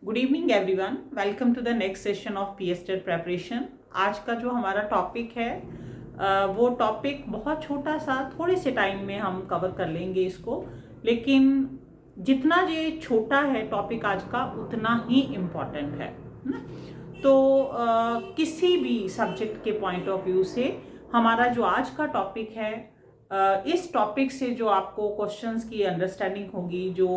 Good evening everyone, welcome to the next session of PSTET preparation. आज का जो हमारा टॉपिक है वो टॉपिक बहुत छोटा सा, थोड़े से टाइम में हम कवर कर लेंगे इसको, लेकिन जितना ये छोटा है टॉपिक आज का उतना ही इम्पॉर्टेंट है ना। तो किसी भी सब्जेक्ट के पॉइंट ऑफ व्यू से हमारा जो आज का टॉपिक है, इस टॉपिक से जो आपको क्वेश्चंस की अंडरस्टैंडिंग होगी, जो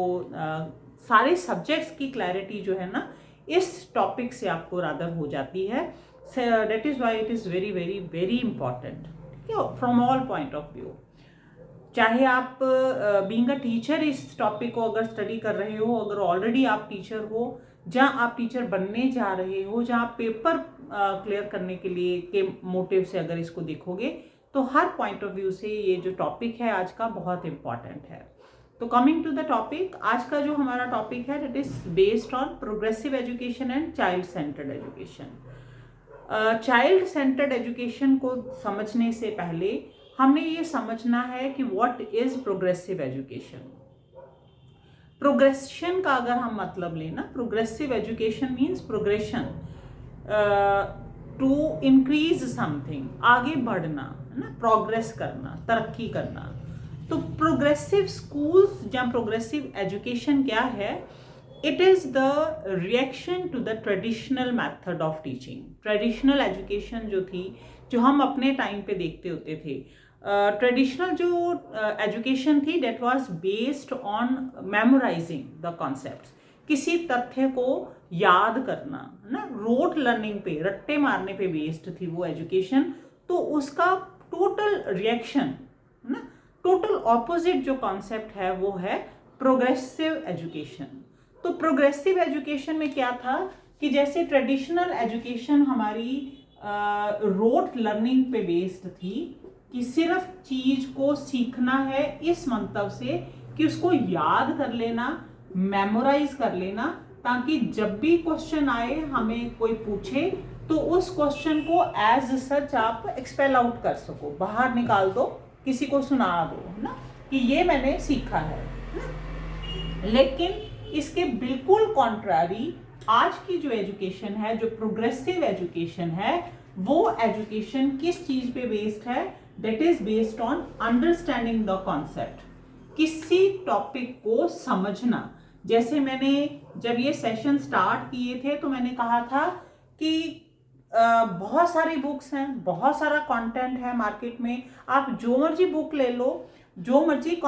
सारे सब्जेक्ट्स की क्लैरिटी जो है ना, इस टॉपिक से आपको रादर हो जाती है। That is why it is very very very important, ठीक है, from all point of view. चाहे आप बीइंग अ टीचर इस टॉपिक को अगर स्टडी कर रहे हो, अगर ऑलरेडी आप टीचर हो, जहाँ आप टीचर बनने जा रहे हो, जहाँ पेपर क्लियर करने के लिए के मोटिव से अगर इसको देखोगे, तो हर पॉइंट ऑफ व्यू से ये जो टॉपिक है आज का बहुत इंपॉर्टेंट है। तो कमिंग टू द टॉपिक, आज का जो हमारा टॉपिक है that is based on progressive education and child centered education. Child centered education को समझने से पहले हमने ये समझना है कि what is progressive education. Progression का अगर हम मतलब लेना, progressive education means progression, to increase something, आगे बढ़ना है ना, प्रोग्रेस करना, तरक्की करना। तो प्रोग्रेसिव स्कूल्स या प्रोग्रेसिव एजुकेशन क्या है? It is the reaction to the traditional method of teaching. Traditional education जो थी, जो हम अपने टाइम पे देखते होते थे, ट्रेडिशनल जो एजुकेशन थी that was based on memorising the concepts. किसी तथ्य को याद करना है ना, रोट लर्निंग पे, रट्टे मारने पे बेस्ड थी वो एजुकेशन। तो उसका टोटल रिएक्शन ना, टोटल ऑपोजिट जो कॉन्सेप्ट है वो है प्रोग्रेसिव एजुकेशन। तो प्रोग्रेसिव एजुकेशन में क्या था कि जैसे ट्रेडिशनल एजुकेशन हमारी रोट लर्निंग पे बेस्ड थी, कि सिर्फ चीज को सीखना है इस मंतव से कि उसको याद कर लेना, मेमोराइज कर लेना, ताकि जब भी क्वेश्चन आए, हमें कोई पूछे, तो उस क्वेश्चन को एज सच आप एक्सपेल आउट कर सको, बाहर निकाल दो, किसी को सुना दो, है ना, कि ये मैंने सीखा है। लेकिन इसके बिल्कुल कॉन्ट्रारी आज की जो एजुकेशन है, जो प्रोग्रेसिव एजुकेशन है, वो एजुकेशन किस चीज पे बेस्ड है? That is based on understanding the concept, किसी टॉपिक को समझना। जैसे मैंने जब ये सेशन स्टार्ट किए थे तो मैंने कहा था कि बहुत सारी बुक्स हैं, बहुत सारा कंटेंट है मार्केट में, आप जो मर्जी बुक ले लो, जो मर्जी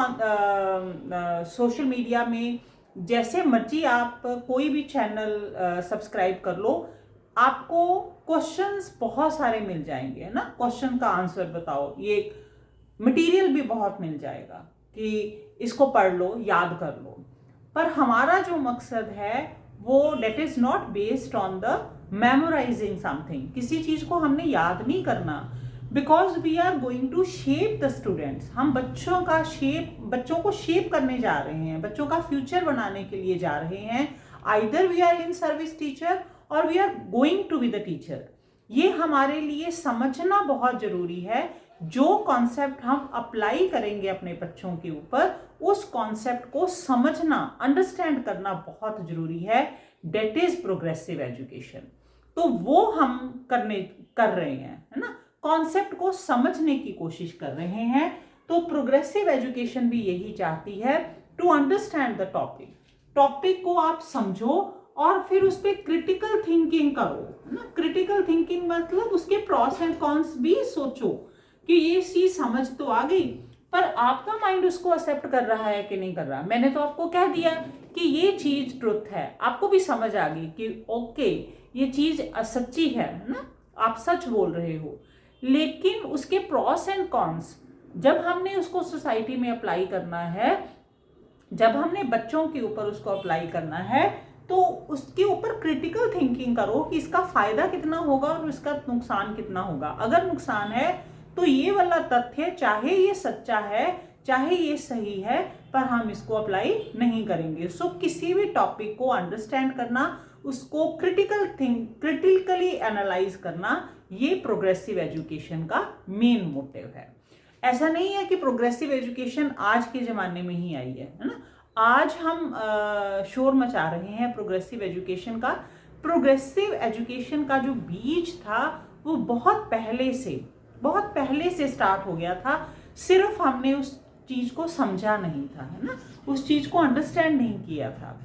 सोशल मीडिया में जैसे मर्जी आप कोई भी चैनल सब्सक्राइब कर लो, आपको क्वेश्चंस बहुत सारे मिल जाएंगे, है ना। क्वेश्चन का आंसर बताओ, ये मटेरियल भी बहुत मिल जाएगा कि इसको पढ़ लो, याद कर लो। पर हमारा जो मकसद है वो that is not based on the memorising something. किसी चीज को हमने याद नहीं करना, because we are going to shape the students. हम बच्चों को शेप करने जा रहे हैं, बच्चों का फ्यूचर बनाने के लिए जा रहे हैं। Either we are in service teacher और we are going to be the teacher. ये हमारे लिए समझना बहुत जरूरी है। जो कॉन्सेप्ट हम अप्लाई करेंगे अपने बच्चों के ऊपर, उस कॉन्सेप्ट को समझना, अंडरस्टैंड करना बहुत जरूरी है। That is progressive education. तो वो हम कर रहे हैं, है ना, कॉन्सेप्ट को समझने की कोशिश कर रहे हैं। तो प्रोग्रेसिव एजुकेशन भी यही चाहती है, टू अंडरस्टैंड द टॉपिक को आप समझो और फिर उस पर क्रिटिकल थिंकिंग करो ना। क्रिटिकल थिंकिंग मतलब उसके प्रॉस एंड कॉन्स भी सोचो कि ये चीज समझ तो आ गई, पर आपका माइंड उसको एक्सेप्ट कर रहा है कि नहीं कर रहा। मैंने तो आपको कह दिया कि ये चीज ट्रुथ है, आपको भी समझ आ गई कि ओके ये चीज सच्ची है ना, आप सच बोल रहे हो। लेकिन उसके प्रॉस एंड कॉन्स जब हमने उसको सोसाइटी में अप्लाई करना है, जब हमने बच्चों के ऊपर उसको अप्लाई करना है, तो उसके ऊपर क्रिटिकल थिंकिंग करो कि इसका फायदा कितना होगा और इसका नुकसान कितना होगा। अगर नुकसान है तो ये वाला तथ्य, चाहे ये सच्चा है, चाहे ये सही है, पर हम इसको अप्लाई नहीं करेंगे। सो किसी भी टॉपिक को अंडरस्टैंड करना, उसको क्रिटिकली एनालाइज करना, ये प्रोग्रेसिव एजुकेशन का मेन मोटिव है। ऐसा नहीं है कि प्रोग्रेसिव एजुकेशन आज के ज़माने में ही आई है ना। आज हम शोर मचा रहे हैं प्रोग्रेसिव एजुकेशन का। प्रोग्रेसिव एजुकेशन का जो बीज था वो बहुत पहले से स्टार्ट हो गया था, सिर्फ हमने उस चीज़ को समझा नहीं था, है ना, उस चीज़ को अंडरस्टैंड नहीं किया था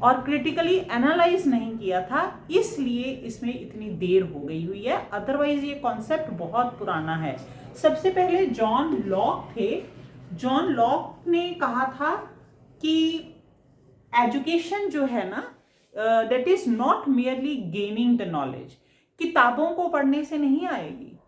और क्रिटिकली एनालाइज नहीं किया था, इसलिए इसमें इतनी देर हो गई हुई है। अदरवाइज ये कॉन्सेप्ट बहुत पुराना है। सबसे पहले जॉन लॉक थे। जॉन लॉक ने कहा था कि एजुकेशन जो है ना, that is not merely gaining the knowledge. किताबों को पढ़ने से नहीं आएगी।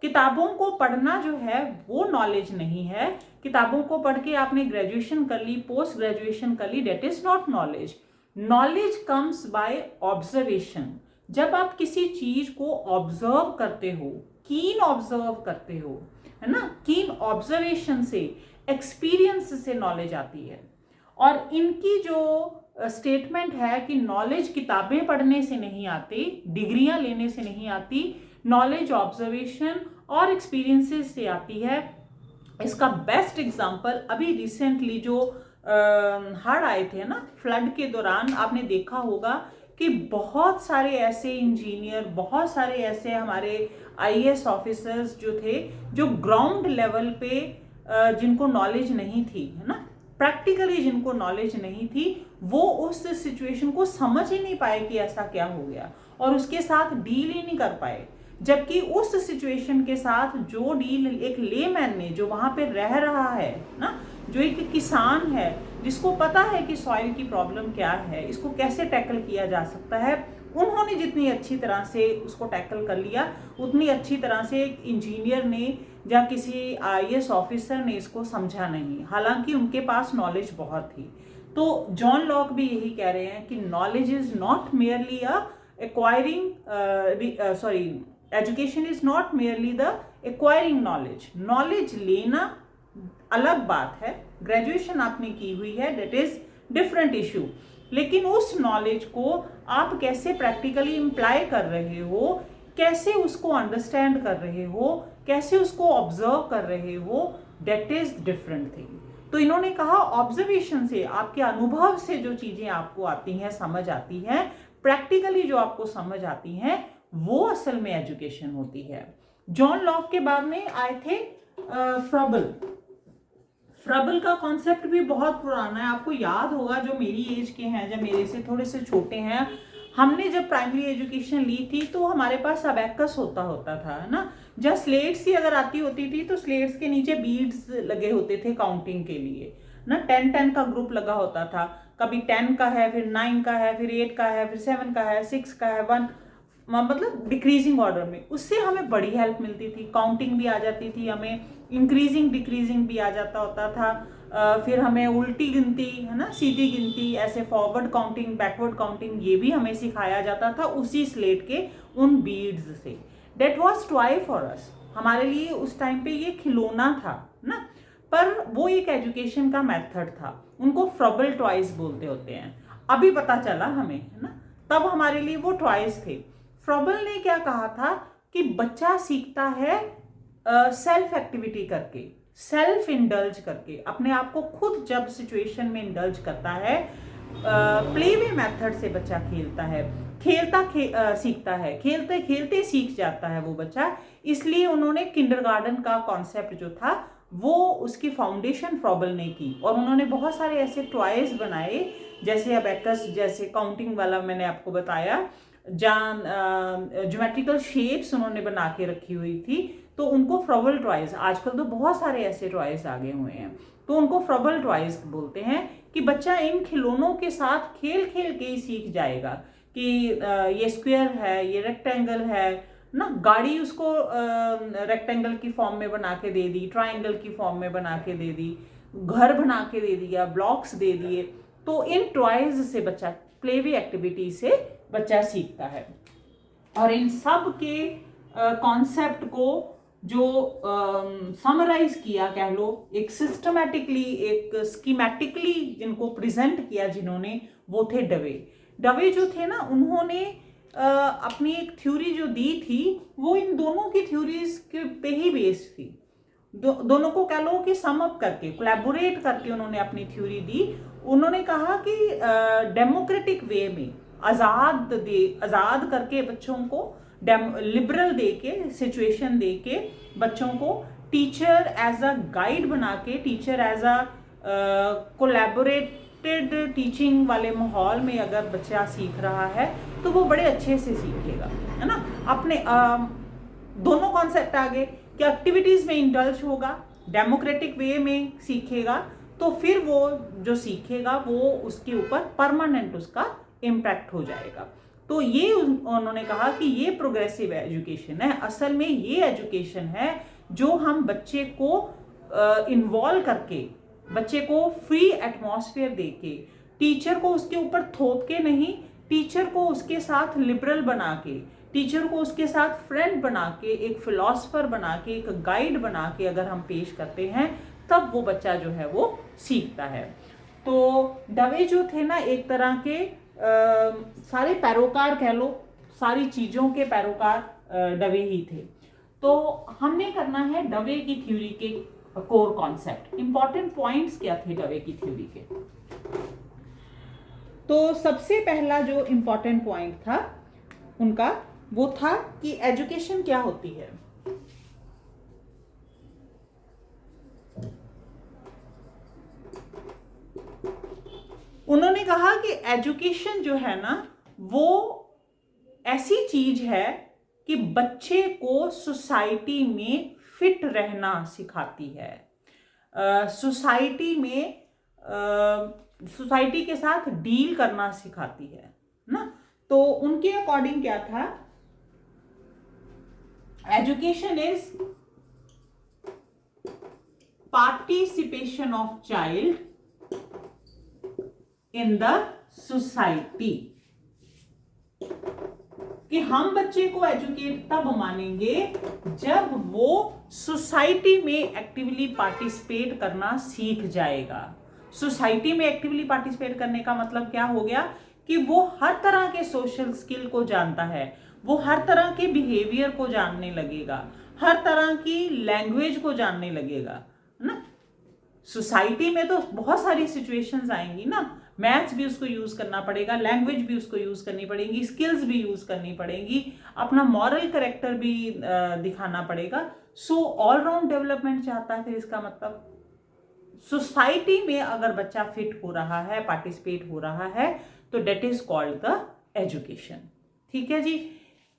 किताबों को पढ़ना जो है वो नॉलेज नहीं है। किताबों को पढ़ के आपने ग्रेजुएशन कर ली, पोस्ट ग्रेजुएशन कर ली, that is not knowledge. Knowledge comes by observation. जब आप किसी चीज को ऑब्जर्व करते हो, कीन ऑब्जर्व करते हो, है ना, कीन ऑब्जर्वेशन से, एक्सपीरियंस से नॉलेज आती है। और इनकी जो स्टेटमेंट है कि नॉलेज किताबें पढ़ने से नहीं आती, डिग्रियां लेने से नहीं आती, नॉलेज ऑब्जर्वेशन और एक्सपीरियंसेस से आती है। इसका बेस्ट एग्जांपल अभी रिसेंटली जो हड़ आए थे ना, फ्लड के दौरान, आपने देखा होगा कि बहुत सारे ऐसे इंजीनियर, बहुत सारे ऐसे हमारे आईएएस ऑफिसर्स जो थे, जो ग्राउंड लेवल पे जिनको नॉलेज नहीं थी, है ना, प्रैक्टिकली जिनको नॉलेज नहीं थी, वो उस सिचुएशन को समझ ही नहीं पाए कि ऐसा क्या हो गया और उसके साथ डील ही नहीं कर पाए। जबकि उस सिचुएशन के साथ जो डील एक लेमैन ने, जो वहां पे रह रहा है ना, जो एक किसान है, जिसको पता है कि सॉइल की प्रॉब्लम क्या है, इसको कैसे टैकल किया जा सकता है, उन्होंने जितनी अच्छी तरह से उसको टैकल कर लिया, उतनी अच्छी तरह से एक इंजीनियर ने या किसी आईएएस ऑफिसर ने इसको समझा नहीं, हालांकि उनके पास नॉलेज बहुत थी। तो जॉन लॉक भी यही कह रहे हैं कि knowledge is not merely education is not merely the acquiring knowledge. Knowledge लेना अलग बात है, ग्रेजुएशन आपने की हुई है, दैट इज डिफरेंट इशू, लेकिन उस नॉलेज को आप कैसे प्रैक्टिकली इम्प्लाई कर रहे हो, कैसे उसको अंडरस्टैंड कर रहे हो, कैसे उसको ऑब्जर्व कर रहे हो, दैट इज डिफरेंट थिंग। तो इन्होंने कहा ऑब्जर्वेशन से, आपके अनुभव से जो चीजें आपको आती हैं, समझ आती हैं, प्रैक्टिकली जो आपको समझ आती हैं, वो असल में एजुकेशन होती है। जॉन लॉक के बाद में आए थे फ्रबल। फ्रबल का कॉन्सेप्ट भी बहुत पुराना है। आपको याद होगा, जो मेरी एज के हैं, जब मेरे से थोड़े से छोटे हैं, हमने जब प्राइमरी एजुकेशन ली थी तो हमारे पास अबैकस होता था, है ना, जहाँ स्लेट्स ही अगर आती होती थी तो स्लेट्स के नीचे बीड्स लगे होते थे काउंटिंग के लिए ना। 10 का ग्रुप लगा होता था, कभी 10 का है, फिर 9 का है, फिर 8 का है, फिर 7 का है, 6 का है, 1, मतलब डिक्रीजिंग ऑर्डर में। उससे हमें बड़ी हेल्प मिलती थी, काउंटिंग भी आ जाती थी, हमें इंक्रीजिंग डिक्रीजिंग भी आ जाता होता था। फिर हमें उल्टी गिनती, है ना, सीधी गिनती, ऐसे फॉरवर्ड काउंटिंग, बैकवर्ड काउंटिंग, ये भी हमें सिखाया जाता था उसी स्लेट के उन बीड्स से। That was toy for us. हमारे लिए उस टाइम पे ये खिलौना था ना, पर वो एक एजुकेशन का मेथड था। उनको फ्रबल टॉयज बोलते होते हैं, अभी पता चला हमें, है ना, तब हमारे लिए वो टॉयज थे। फ्रबल ने क्या कहा था कि बच्चा सीखता है सेल्फ एक्टिविटी करके, सेल्फ इंडल्ज करके, अपने आप को खुद जब सिचुएशन में इंडल्ज करता है, प्ले वे मेथड से बच्चा खेलता है, सीखता है, खेलते खेलते सीख जाता है वो बच्चा। इसलिए उन्होंने किंडरगार्टन का कॉन्सेप्ट जो था वो उसकी फाउंडेशन फ्रॉबल ने की, और उन्होंने बहुत सारे ऐसे टॉयज बनाए, जैसे अबैकस, जैसे काउंटिंग वाला मैंने आपको बताया, ज्योमेट्रिकल शेप्स उन्होंने बना के रखी हुई थी, तो उनको फ्रबल टॉयज, आजकल तो बहुत सारे ऐसे टॉयज आ गए हुए हैं, तो उनको फ्रबल टॉयज बोलते हैं कि बच्चा इन खिलौनों के साथ खेल खेल के ही सीख जाएगा कि ये स्क्वायर है, ये रेक्टेंगल है ना। गाड़ी उसको रेक्टेंगल की फॉर्म में बना के दे दी, ट्राइंगल की फॉर्म में बना के दे दी, घर बना के दे दिया, ब्लॉक्स दे दिए। तो इन टॉयज से बच्चा, प्ले वे एक्टिविटी से बच्चा सीखता है। और इन सब के कॉन्सेप्ट को जो समराइज किया, कह लो, एक सिस्टमैटिकली, एक स्कीमेटिकली जिनको प्रेजेंट किया जिन्होंने, वो थे डवे। डवे जो थे ना, उन्होंने अपनी एक थ्योरी जो दी थी, वो इन दोनों की थ्योरीज के पे ही बेस्ड थी। दोनों को कह लो कि सम अप करके, कोलैबोरेट करके उन्होंने अपनी थ्योरी दी। उन्होंने कहा कि डेमोक्रेटिक वे में आज़ाद करके बच्चों को लिबरल दे के सिचुएशन दे के बच्चों को टीचर एज अ गाइड बना के, teacher as a collaborated teaching वाले माहौल में अगर बच्चा सीख रहा है तो वो बड़े अच्छे से सीखेगा, है ना। अपने दोनों कॉन्सेप्ट आ गए कि एक्टिविटीज़ में इंडल्ज होगा, डेमोक्रेटिक वे में सीखेगा, तो फिर वो जो सीखेगा वो उसके ऊपर परमानेंट उसका इम्पैक्ट हो जाएगा। तो ये उन्होंने कहा कि ये प्रोग्रेसिव एजुकेशन है। असल में ये एजुकेशन है जो हम बच्चे को इन्वॉल्व करके, बच्चे को फ्री एटमॉस्फेयर देके, टीचर को उसके ऊपर थोप के नहीं, टीचर को उसके साथ लिबरल बना के, टीचर को उसके साथ फ्रेंड बना के, एक फिलॉसफर बना के, एक गाइड बना के अगर हम पेश करते हैं तब वो बच्चा जो है वो सीखता है। तो दवे जो थे ना एक तरह के सारे पैरोकार कह लो, सारी चीज़ों के पैरोकार दवे ही थे। तो हमने करना है डवे की थ्योरी के कोर कॉन्सेप्ट, इंपॉर्टेंट पॉइंट्स क्या थे डवे की थ्योरी के। तो सबसे पहला जो इंपॉर्टेंट पॉइंट था उनका वो था कि एजुकेशन क्या होती है। उन्होंने कहा कि एजुकेशन जो है ना वो ऐसी चीज है कि बच्चे को सोसाइटी में फिट रहना सिखाती है, सोसाइटी में सोसाइटी के साथ डील करना सिखाती है ना। तो उनके अकॉर्डिंग क्या था, education is participation of child in the society, कि हम बच्चे को एजुकेट तब मानेंगे जब वो सोसाइटी में एक्टिवली पार्टिसिपेट करना सीख जाएगा। सोसाइटी में एक्टिवली पार्टिसिपेट करने का मतलब क्या हो गया कि वो हर तरह के सोशल स्किल को जानता है, वो हर तरह के बिहेवियर को जानने लगेगा, हर तरह की लैंग्वेज को जानने लगेगा, है ना। सोसाइटी में तो बहुत सारी सिचुएशंस आएंगी ना, मैथ्स भी उसको यूज करना पड़ेगा, लैंग्वेज भी उसको यूज करनी पड़ेगी, स्किल्स भी यूज करनी पड़ेगी, अपना मॉरल कैरेक्टर भी दिखाना पड़ेगा। सो ऑलराउंड डेवलपमेंट चाहता है। फिर इसका मतलब सोसाइटी में अगर बच्चा फिट हो रहा है, पार्टिसिपेट हो रहा है, तो that is called the education. ठीक है जी।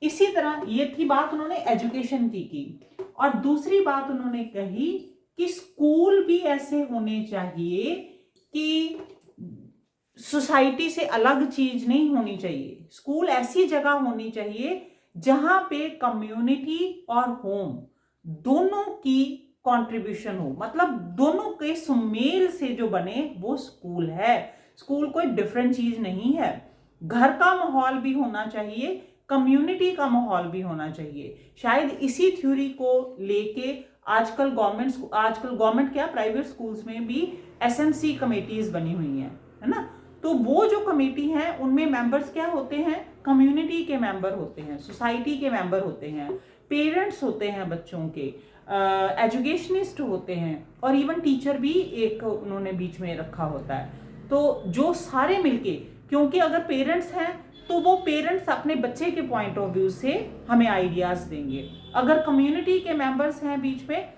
इसी तरह ये थी बात उन्होंने एजुकेशन की। और दूसरी बात उन्होंने कही कि स्कूल भी ऐसे होने चाहिए कि सोसाइटी से अलग चीज नहीं होनी चाहिए। स्कूल ऐसी जगह होनी चाहिए जहां पे कम्युनिटी और होम दोनों की कंट्रीब्यूशन हो, मतलब दोनों के सुमेल से जो बने वो स्कूल है। स्कूल कोई डिफरेंट चीज नहीं है। घर का माहौल भी होना चाहिए, कम्युनिटी का माहौल भी होना चाहिए। शायद इसी थ्योरी को लेके आजकल गवर्नमेंट क्या प्राइवेट स्कूल्स में भी एसएमसी कमेटीज बनी हुई हैं, है ना। तो वो जो कमेटी है उनमें मेंबर्स क्या होते हैं, कम्युनिटी के मेंबर होते हैं, सोसाइटी के मेंबर होते हैं, पेरेंट्स होते हैं बच्चों के, एजुकेशनिस्ट होते हैं, और इवन टीचर भी एक उन्होंने बीच में रखा होता है। तो जो सारे मिलके, क्योंकि अगर पेरेंट्स हैं तो वो पेरेंट्स अपने बच्चे के पॉइंट ऑफ व्यू से हमें आइडियाज देंगे, अगर कम्युनिटी के मेंबर्स हैं बीच में,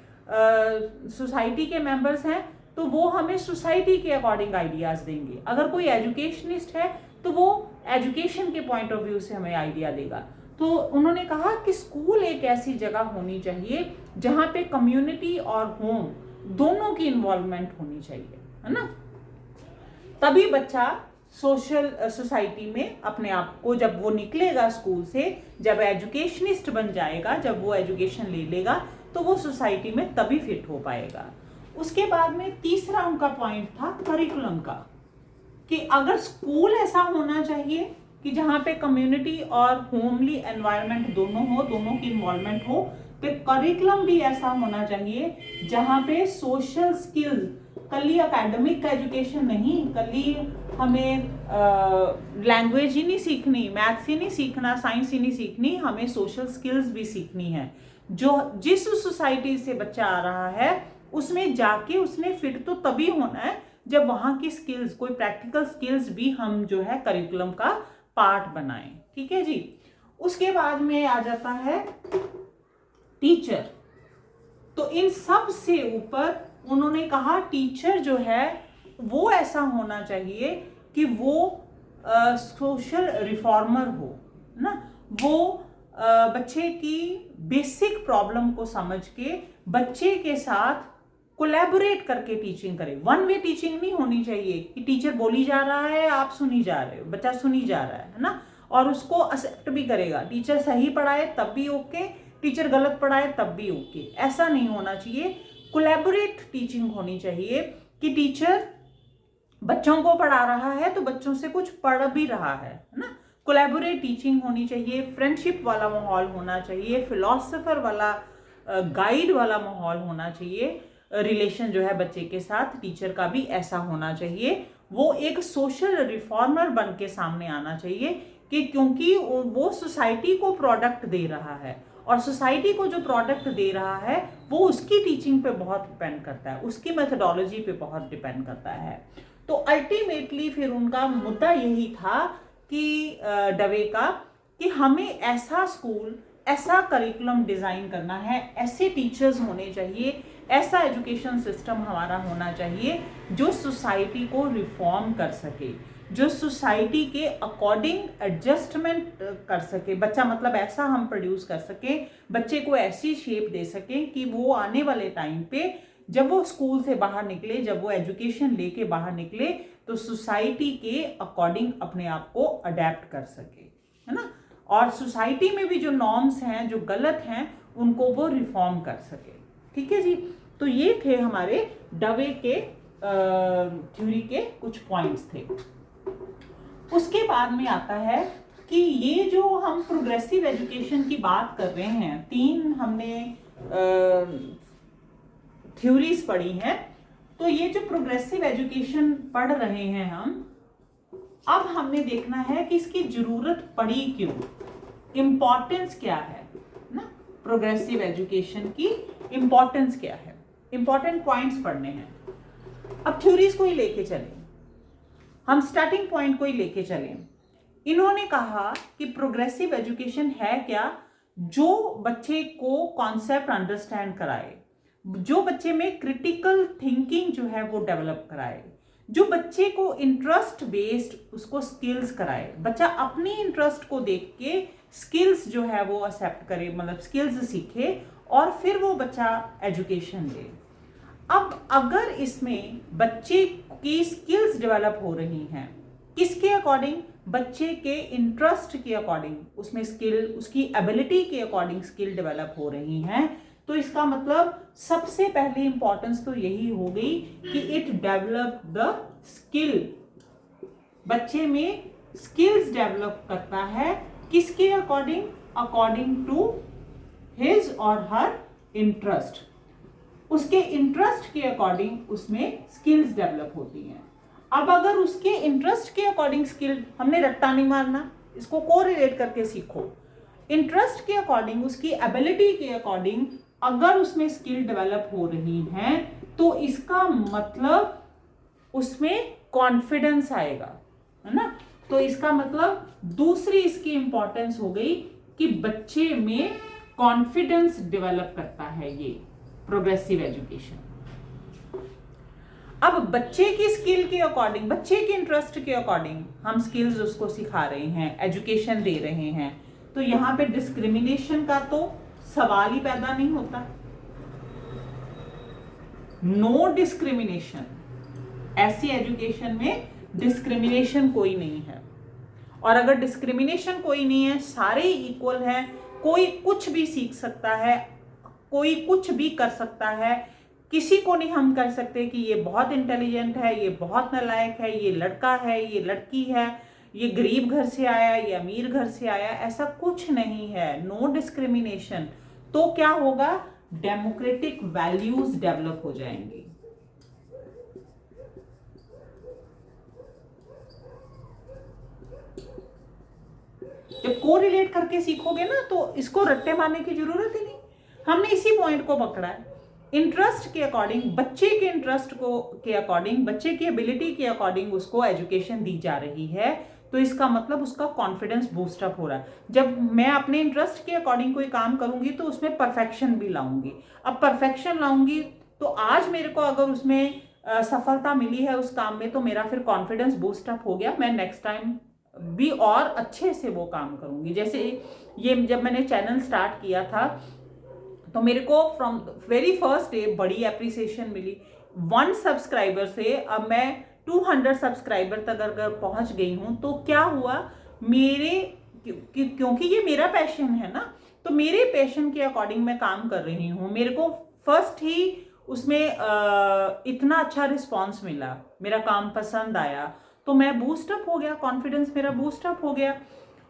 सोसाइटी के मेंबर्स हैं, तो वो हमें सोसाइटी के अकॉर्डिंग आइडियाज देंगे, अगर कोई एजुकेशनिस्ट है तो वो एजुकेशन के पॉइंट ऑफ व्यू से हमें आइडिया देगा। तो उन्होंने कहा कि स्कूल एक ऐसी जगह होनी चाहिए जहां पे कम्युनिटी और होम दोनों की इन्वॉल्वमेंट होनी चाहिए, है ना। तभी बच्चा सोसाइटी में अपने आप को, जब वो निकलेगा स्कूल से, जब एजुकेशनिस्ट बन जाएगा, जब वो एजुकेशन ले लेगा, तो वो सोसाइटी में तभी फिट हो पाएगा। उसके बाद में तीसरा उनका पॉइंट था करिकुलम का, कि अगर स्कूल ऐसा होना चाहिए कि जहाँ पे कम्युनिटी और होमली एनवायरनमेंट दोनों हो, दोनों की इन्वॉल्वमेंट हो, फिर करिकुलम भी ऐसा होना चाहिए जहाँ पे सोशल स्किल्स, कली एकेडमिक एजुकेशन नहीं, कली हमें लैंग्वेज ही नहीं सीखनी, मैथ्स ही नहीं सीखना, साइंस ही नहीं सीखनी, हमें सोशल स्किल्स भी सीखनी है। जो जिस सोसाइटी से बच्चा आ रहा है उसमें जाके उसने फिट तो तभी होना है जब वहाँ की स्किल्स, कोई प्रैक्टिकल स्किल्स भी हम जो है करिकुलम का पार्ट बनाएं। ठीक है जी। उसके बाद में आ जाता है टीचर। तो इन सब से ऊपर उन्होंने कहा टीचर जो है वो ऐसा होना चाहिए कि वो सोशल रिफॉर्मर हो ना, वो बच्चे की बेसिक प्रॉब्लम को समझ के बच्चे के साथ कोलैबोरेट करके टीचिंग करे। वन वे टीचिंग नहीं होनी चाहिए कि टीचर बोली जा रहा है, आप सुनी जा रहे हो, बच्चा सुनी जा रहा है ना, और उसको एक्सेप्ट भी करेगा। टीचर सही पढ़ाए तब भी ओके, टीचर गलत पढ़ाए तब भी ओके, ऐसा नहीं होना चाहिए। कोलैबोरेट टीचिंग होनी चाहिए कि टीचर बच्चों को पढ़ा रहा है तो बच्चों से कुछ पढ़ भी रहा है ना। कोलैबोरेट टीचिंग होनी चाहिए, फ्रेंडशिप वाला माहौल होना चाहिए, फिलोसोफर वाला गाइड वाला माहौल होना चाहिए। रिलेशन जो है बच्चे के साथ टीचर का भी ऐसा होना चाहिए। वो एक सोशल रिफॉर्मर बन के सामने आना चाहिए कि क्योंकि वो सोसाइटी को प्रोडक्ट दे रहा है, और सोसाइटी को जो प्रोडक्ट दे रहा है वो उसकी टीचिंग पे बहुत डिपेंड करता है, उसकी मेथडोलॉजी पे बहुत डिपेंड करता है। तो अल्टीमेटली फिर उनका मुद्दा यही था कि डवे का, कि हमें ऐसा स्कूल, ऐसा करिकुलम डिज़ाइन करना है, ऐसे टीचर्स होने चाहिए, ऐसा एजुकेशन सिस्टम हमारा होना चाहिए जो सोसाइटी को रिफॉर्म कर सके, जो सोसाइटी के अकॉर्डिंग एडजस्टमेंट कर सके। बच्चा मतलब ऐसा हम प्रोड्यूस कर सके, बच्चे को ऐसी शेप दे सके कि वो आने वाले टाइम पे जब वो स्कूल से बाहर निकले, जब वो एजुकेशन लेके बाहर निकले, तो सोसाइटी के अकॉर्डिंग अपने आप को अडेप्ट कर सके, है ना, और सोसाइटी में भी जो नॉर्म्स हैं जो गलत हैं उनको वो रिफॉर्म कर सके। ठीक है जी। तो ये थे हमारे डवे के थ्योरी के कुछ पॉइंट्स थे। उसके बाद में आता है कि ये जो हम प्रोग्रेसिव एजुकेशन की बात कर रहे हैं, 3 हमने थ्योरीज पढ़ी हैं। तो ये जो प्रोग्रेसिव एजुकेशन पढ़ रहे हैं हम, अब हमने देखना है कि इसकी जरूरत पड़ी क्यों, इंपॉर्टेंस क्या है ना, प्रोग्रेसिव एजुकेशन की इंपॉर्टेंस क्या है, इंपॉर्टेंट पॉइंट्स पढ़ने हैं। अब थ्योरीज को ही लेके चलें, हम स्टार्टिंग पॉइंट को ही लेके चलें। इन्होंने कहा कि प्रोग्रेसिव एजुकेशन है क्या, जो बच्चे को कॉन्सेप्ट अंडरस्टैंड कराए, जो बच्चे में क्रिटिकल थिंकिंग जो है वो डेवलप कराए, जो बच्चे को इंटरेस्ट बेस्ड उसको स्किल्स कराए, बच्चा अपनी इंटरेस्ट को देख के स्किल्स जो है वो एक्सेप्ट करे, मतलब स्किल्स सीखे और फिर वो बच्चा एजुकेशन ले। अब अगर इसमें बच्चे की स्किल्स डेवलप हो रही हैं, किसके अकॉर्डिंग, बच्चे के इंटरेस्ट के अकॉर्डिंग, उसमें स्किल, उसकी एबिलिटी के अकॉर्डिंग स्किल डेवलप हो रही हैं, तो इसका मतलब सबसे पहली इंपॉर्टेंस तो यही हो गई कि इट डेवलप द स्किल। बच्चे में स्किल्स डेवलप करता है, किसके अकॉर्डिंग, अकॉर्डिंग टू हिज और हर इंटरेस्ट, उसके इंटरेस्ट के अकॉर्डिंग उसमें स्किल्स डेवलप होती हैं। अब अगर उसके इंटरेस्ट के अकॉर्डिंग स्किल, हमने रट्टा नहीं मारना, इसको कोरिलेट करके सीखो, इंटरेस्ट के अकॉर्डिंग, उसकी एबिलिटी के अकॉर्डिंग अगर उसमें स्किल डेवलप हो रही हैं तो इसका मतलब उसमें कॉन्फिडेंस आएगा, है ना। तो इसका मतलब दूसरी इसकी इंपॉर्टेंस हो गई कि बच्चे में कॉन्फिडेंस डेवलप करता है ये प्रोग्रेसिव एजुकेशन। अब बच्चे की स्किल के अकॉर्डिंग, बच्चे के इंटरेस्ट के अकॉर्डिंग हम स्किल्स उसको सिखा रहे हैं, एजुकेशन दे रहे हैं, तो यहाँ पे डिस्क्रिमिनेशन का तो सवाल ही पैदा नहीं होता। नो डिस्क्रिमिनेशन, ऐसी एजुकेशन में डिस्क्रिमिनेशन कोई नहीं है। और अगर डिस्क्रिमिनेशन कोई नहीं है, सारे इक्वल हैं, कोई कुछ भी सीख सकता है, कोई कुछ भी कर सकता है, किसी को नहीं हम कह सकते कि ये बहुत इंटेलिजेंट है, ये बहुत नालायक है, ये लड़का है, ये लड़की है, ये गरीब घर से आया, ये अमीर घर से आया, ऐसा कुछ नहीं है। No discrimination. तो क्या होगा, डेमोक्रेटिक वैल्यूज डेवलप हो जाएंगे। जब कोरिलेट करके सीखोगे ना तो इसको रट्टे मारने की जरूरत ही नहीं, हमने इसी पॉइंट को पकड़ा है इंटरेस्ट के अकॉर्डिंग, बच्चे के इंटरेस्ट को के अकॉर्डिंग, बच्चे की एबिलिटी के अकॉर्डिंग उसको एजुकेशन दी जा रही है, तो इसका मतलब उसका कॉन्फिडेंस बूस्टअप हो रहा है। जब मैं अपने इंटरेस्ट के अकॉर्डिंग कोई काम करूंगी तो उसमें परफेक्शन भी लाऊंगी। अब परफेक्शन लाऊंगी तो आज मेरे को अगर उसमें सफलता मिली है उस काम में, तो मेरा फिर कॉन्फिडेंस बूस्टअप हो गया, मैं नेक्स्ट टाइम भी और अच्छे से वो काम करूंगी। जैसे ये जब मैंने चैनल स्टार्ट किया था तो मेरे को फ्रॉम वेरी फर्स्ट डे बड़ी अप्रिसिएशन मिली। 1 सब्सक्राइबर से अब मैं 200 सब्सक्राइबर तक अगर पहुंच गई हूं, तो क्या हुआ, मेरे क्योंकि ये मेरा पैशन है ना, तो मेरे पैशन के अकॉर्डिंग मैं काम कर रही हूँ। मेरे को फर्स्ट ही उसमें इतना अच्छा रिस्पॉन्स मिला, मेरा काम पसंद आया, तो मैं बूस्टअप हो गया, कॉन्फिडेंस मेरा बूस्टअप हो गया।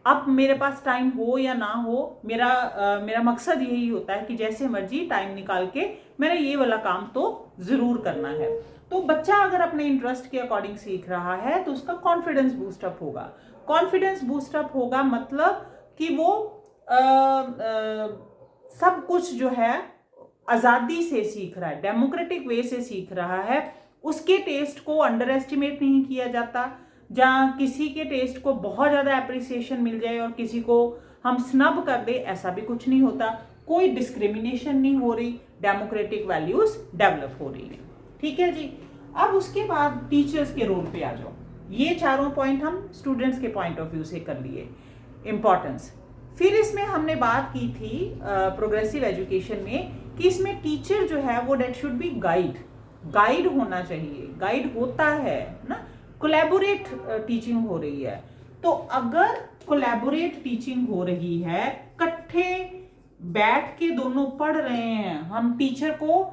अब मेरे पास टाइम हो या ना हो, मेरा मकसद यही होता है कि जैसे मर्जी टाइम निकाल के मेरा ये वाला काम तो ज़रूर करना है। तो बच्चा अगर अपने इंटरेस्ट के अकॉर्डिंग सीख रहा है तो उसका कॉन्फिडेंस बूस्टअप होगा। कॉन्फिडेंस बूस्टअप होगा मतलब कि वो सब कुछ जो है आज़ादी से सीख रहा है, डेमोक्रेटिक वे से सीख रहा है। उसके टेस्ट को अंडर एस्टिमेट नहीं किया जाता, जहाँ किसी के टेस्ट को बहुत ज़्यादा अप्रिसिएशन मिल जाए और किसी को हम स्नब कर दे, ऐसा भी कुछ नहीं होता। कोई डिस्क्रिमिनेशन नहीं हो रही, डेमोक्रेटिक वैल्यूज डेवलप हो रही है। ठीक है जी। अब उसके बाद टीचर्स के रोल पे आ जाओ। ये चारों पॉइंट हम स्टूडेंट्स के पॉइंट ऑफ व्यू से कर लिए, इम्पॉर्टेंस। फिर इसमें हमने बात की थी प्रोग्रेसिव एजुकेशन में कि इसमें टीचर जो है वो डेट शुड बी गाइड होना चाहिए, गाइड होता है ना। कोलैबोरेट टीचिंग हो रही है, तो अगर कोलैबोरेट टीचिंग हो रही है, इकट्ठे बैठ के दोनों पढ़ रहे हैं, हम टीचर को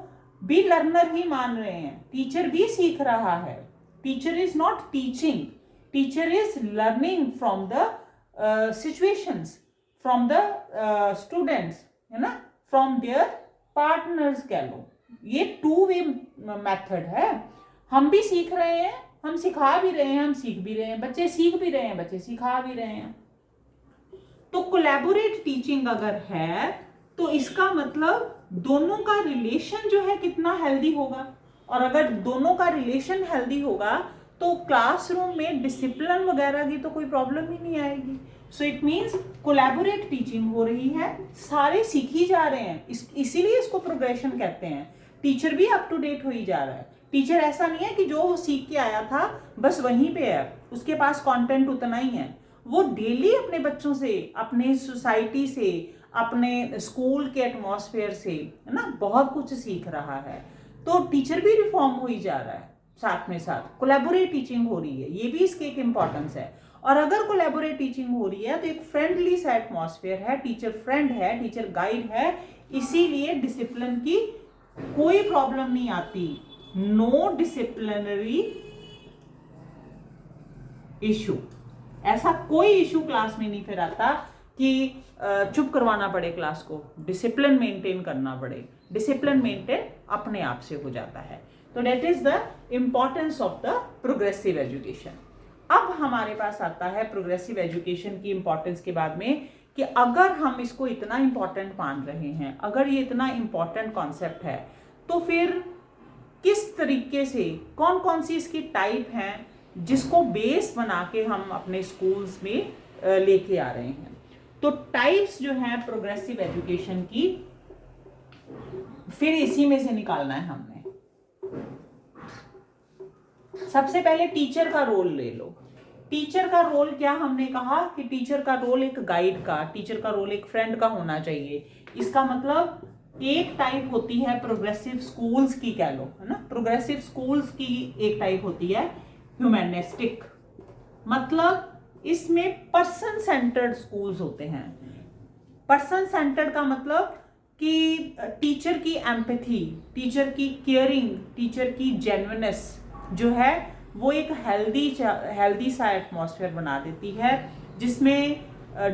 भी लर्नर ही मान रहे हैं, टीचर भी सीख रहा है। Teacher is not teaching, teacher is learning from the situations, from the students, है ना, फ्रॉम देयर पार्टनर्स कह लो। ये 2 वे मेथड है। हम भी सीख रहे हैं, हम सिखा भी रहे हैं, हम सीख भी रहे हैं, बच्चे सीख भी रहे हैं, बच्चे सिखा भी रहे हैं। तो कोलैबोरेट टीचिंग अगर है तो इसका मतलब दोनों का रिलेशन जो है कितना हेल्दी होगा। और अगर दोनों का रिलेशन हेल्दी होगा तो क्लासरूम में डिसिप्लिन वगैरह की तो कोई प्रॉब्लम ही नहीं आएगी। So it means collaborate teaching हो रही है, सारे सीख ही जा रहे हैं, इसीलिए इसको प्रोग्रेशन कहते हैं। टीचर भी अप टू डेट हो ही जा रहा है। टीचर ऐसा नहीं है कि जो वो सीख के आया था बस वहीं पे है, उसके पास कंटेंट उतना ही है। वो डेली अपने बच्चों से, अपने सोसाइटी से, अपने स्कूल के एटमॉस्फेयर से, है ना, बहुत कुछ सीख रहा है। तो टीचर भी रिफॉर्म हो ही जा रहा है, साथ में साथ कोलैबोरेट टीचिंग हो रही है, ये भी इसकी एक इम्पॉर्टेंस है। और अगर कोलैबोरेट टीचिंग हो रही है तो एक फ्रेंडली सा एटमॉस्फेयर है, टीचर फ्रेंड है, टीचर गाइड है, इसीलिए डिसिप्लिन की कोई प्रॉब्लम नहीं आती। नो डिसिप्लिनरी इशू, ऐसा कोई इशू क्लास में नहीं फिर आता कि चुप करवाना पड़े क्लास को, डिसिप्लिन मेंटेन करना पड़े। डिसिप्लिन मेंटेन अपने आप से हो जाता है। तो that is the importance of the progressive education. अब हमारे पास आता है प्रोग्रेसिव एजुकेशन की इंपॉर्टेंस के बाद में कि अगर हम इसको इतना इंपॉर्टेंट मान रहे हैं, अगर ये इतना इंपॉर्टेंट कॉन्सेप्ट है, तो फिर किस तरीके से, कौन कौन सी इसकी टाइप हैं जिसको बेस बना के हम अपने स्कूल्स में लेके आ रहे हैं। तो टाइप्स जो हैं प्रोग्रेसिव एजुकेशन की, फिर इसी में से निकालना है हमने। सबसे पहले टीचर का रोल ले लो। टीचर का रोल क्या हमने कहा कि टीचर का रोल एक गाइड का, ह्यूमर का रोल एक फ्रेंड का होना चाहिए। इसका मतलब एक टाइप होती है प्रोग्रेसिव स्कूल्स की, कह लो, है ना, प्रोग्रेसिव स्कूल्स की एक टाइप होती है ह्यूमैनिस्टिक, मतलब इसमें पर्सन सेंटर्ड स्कूल्स होते हैं। पर्सन सेंटर्ड का मतलब कि टीचर की एम्पैथी, टीचर की केयरिंग, टीचर की जेन्युइननेस जो है वो एक हेल्दी सा एटमॉस्फेयर बना देती है, जिसमें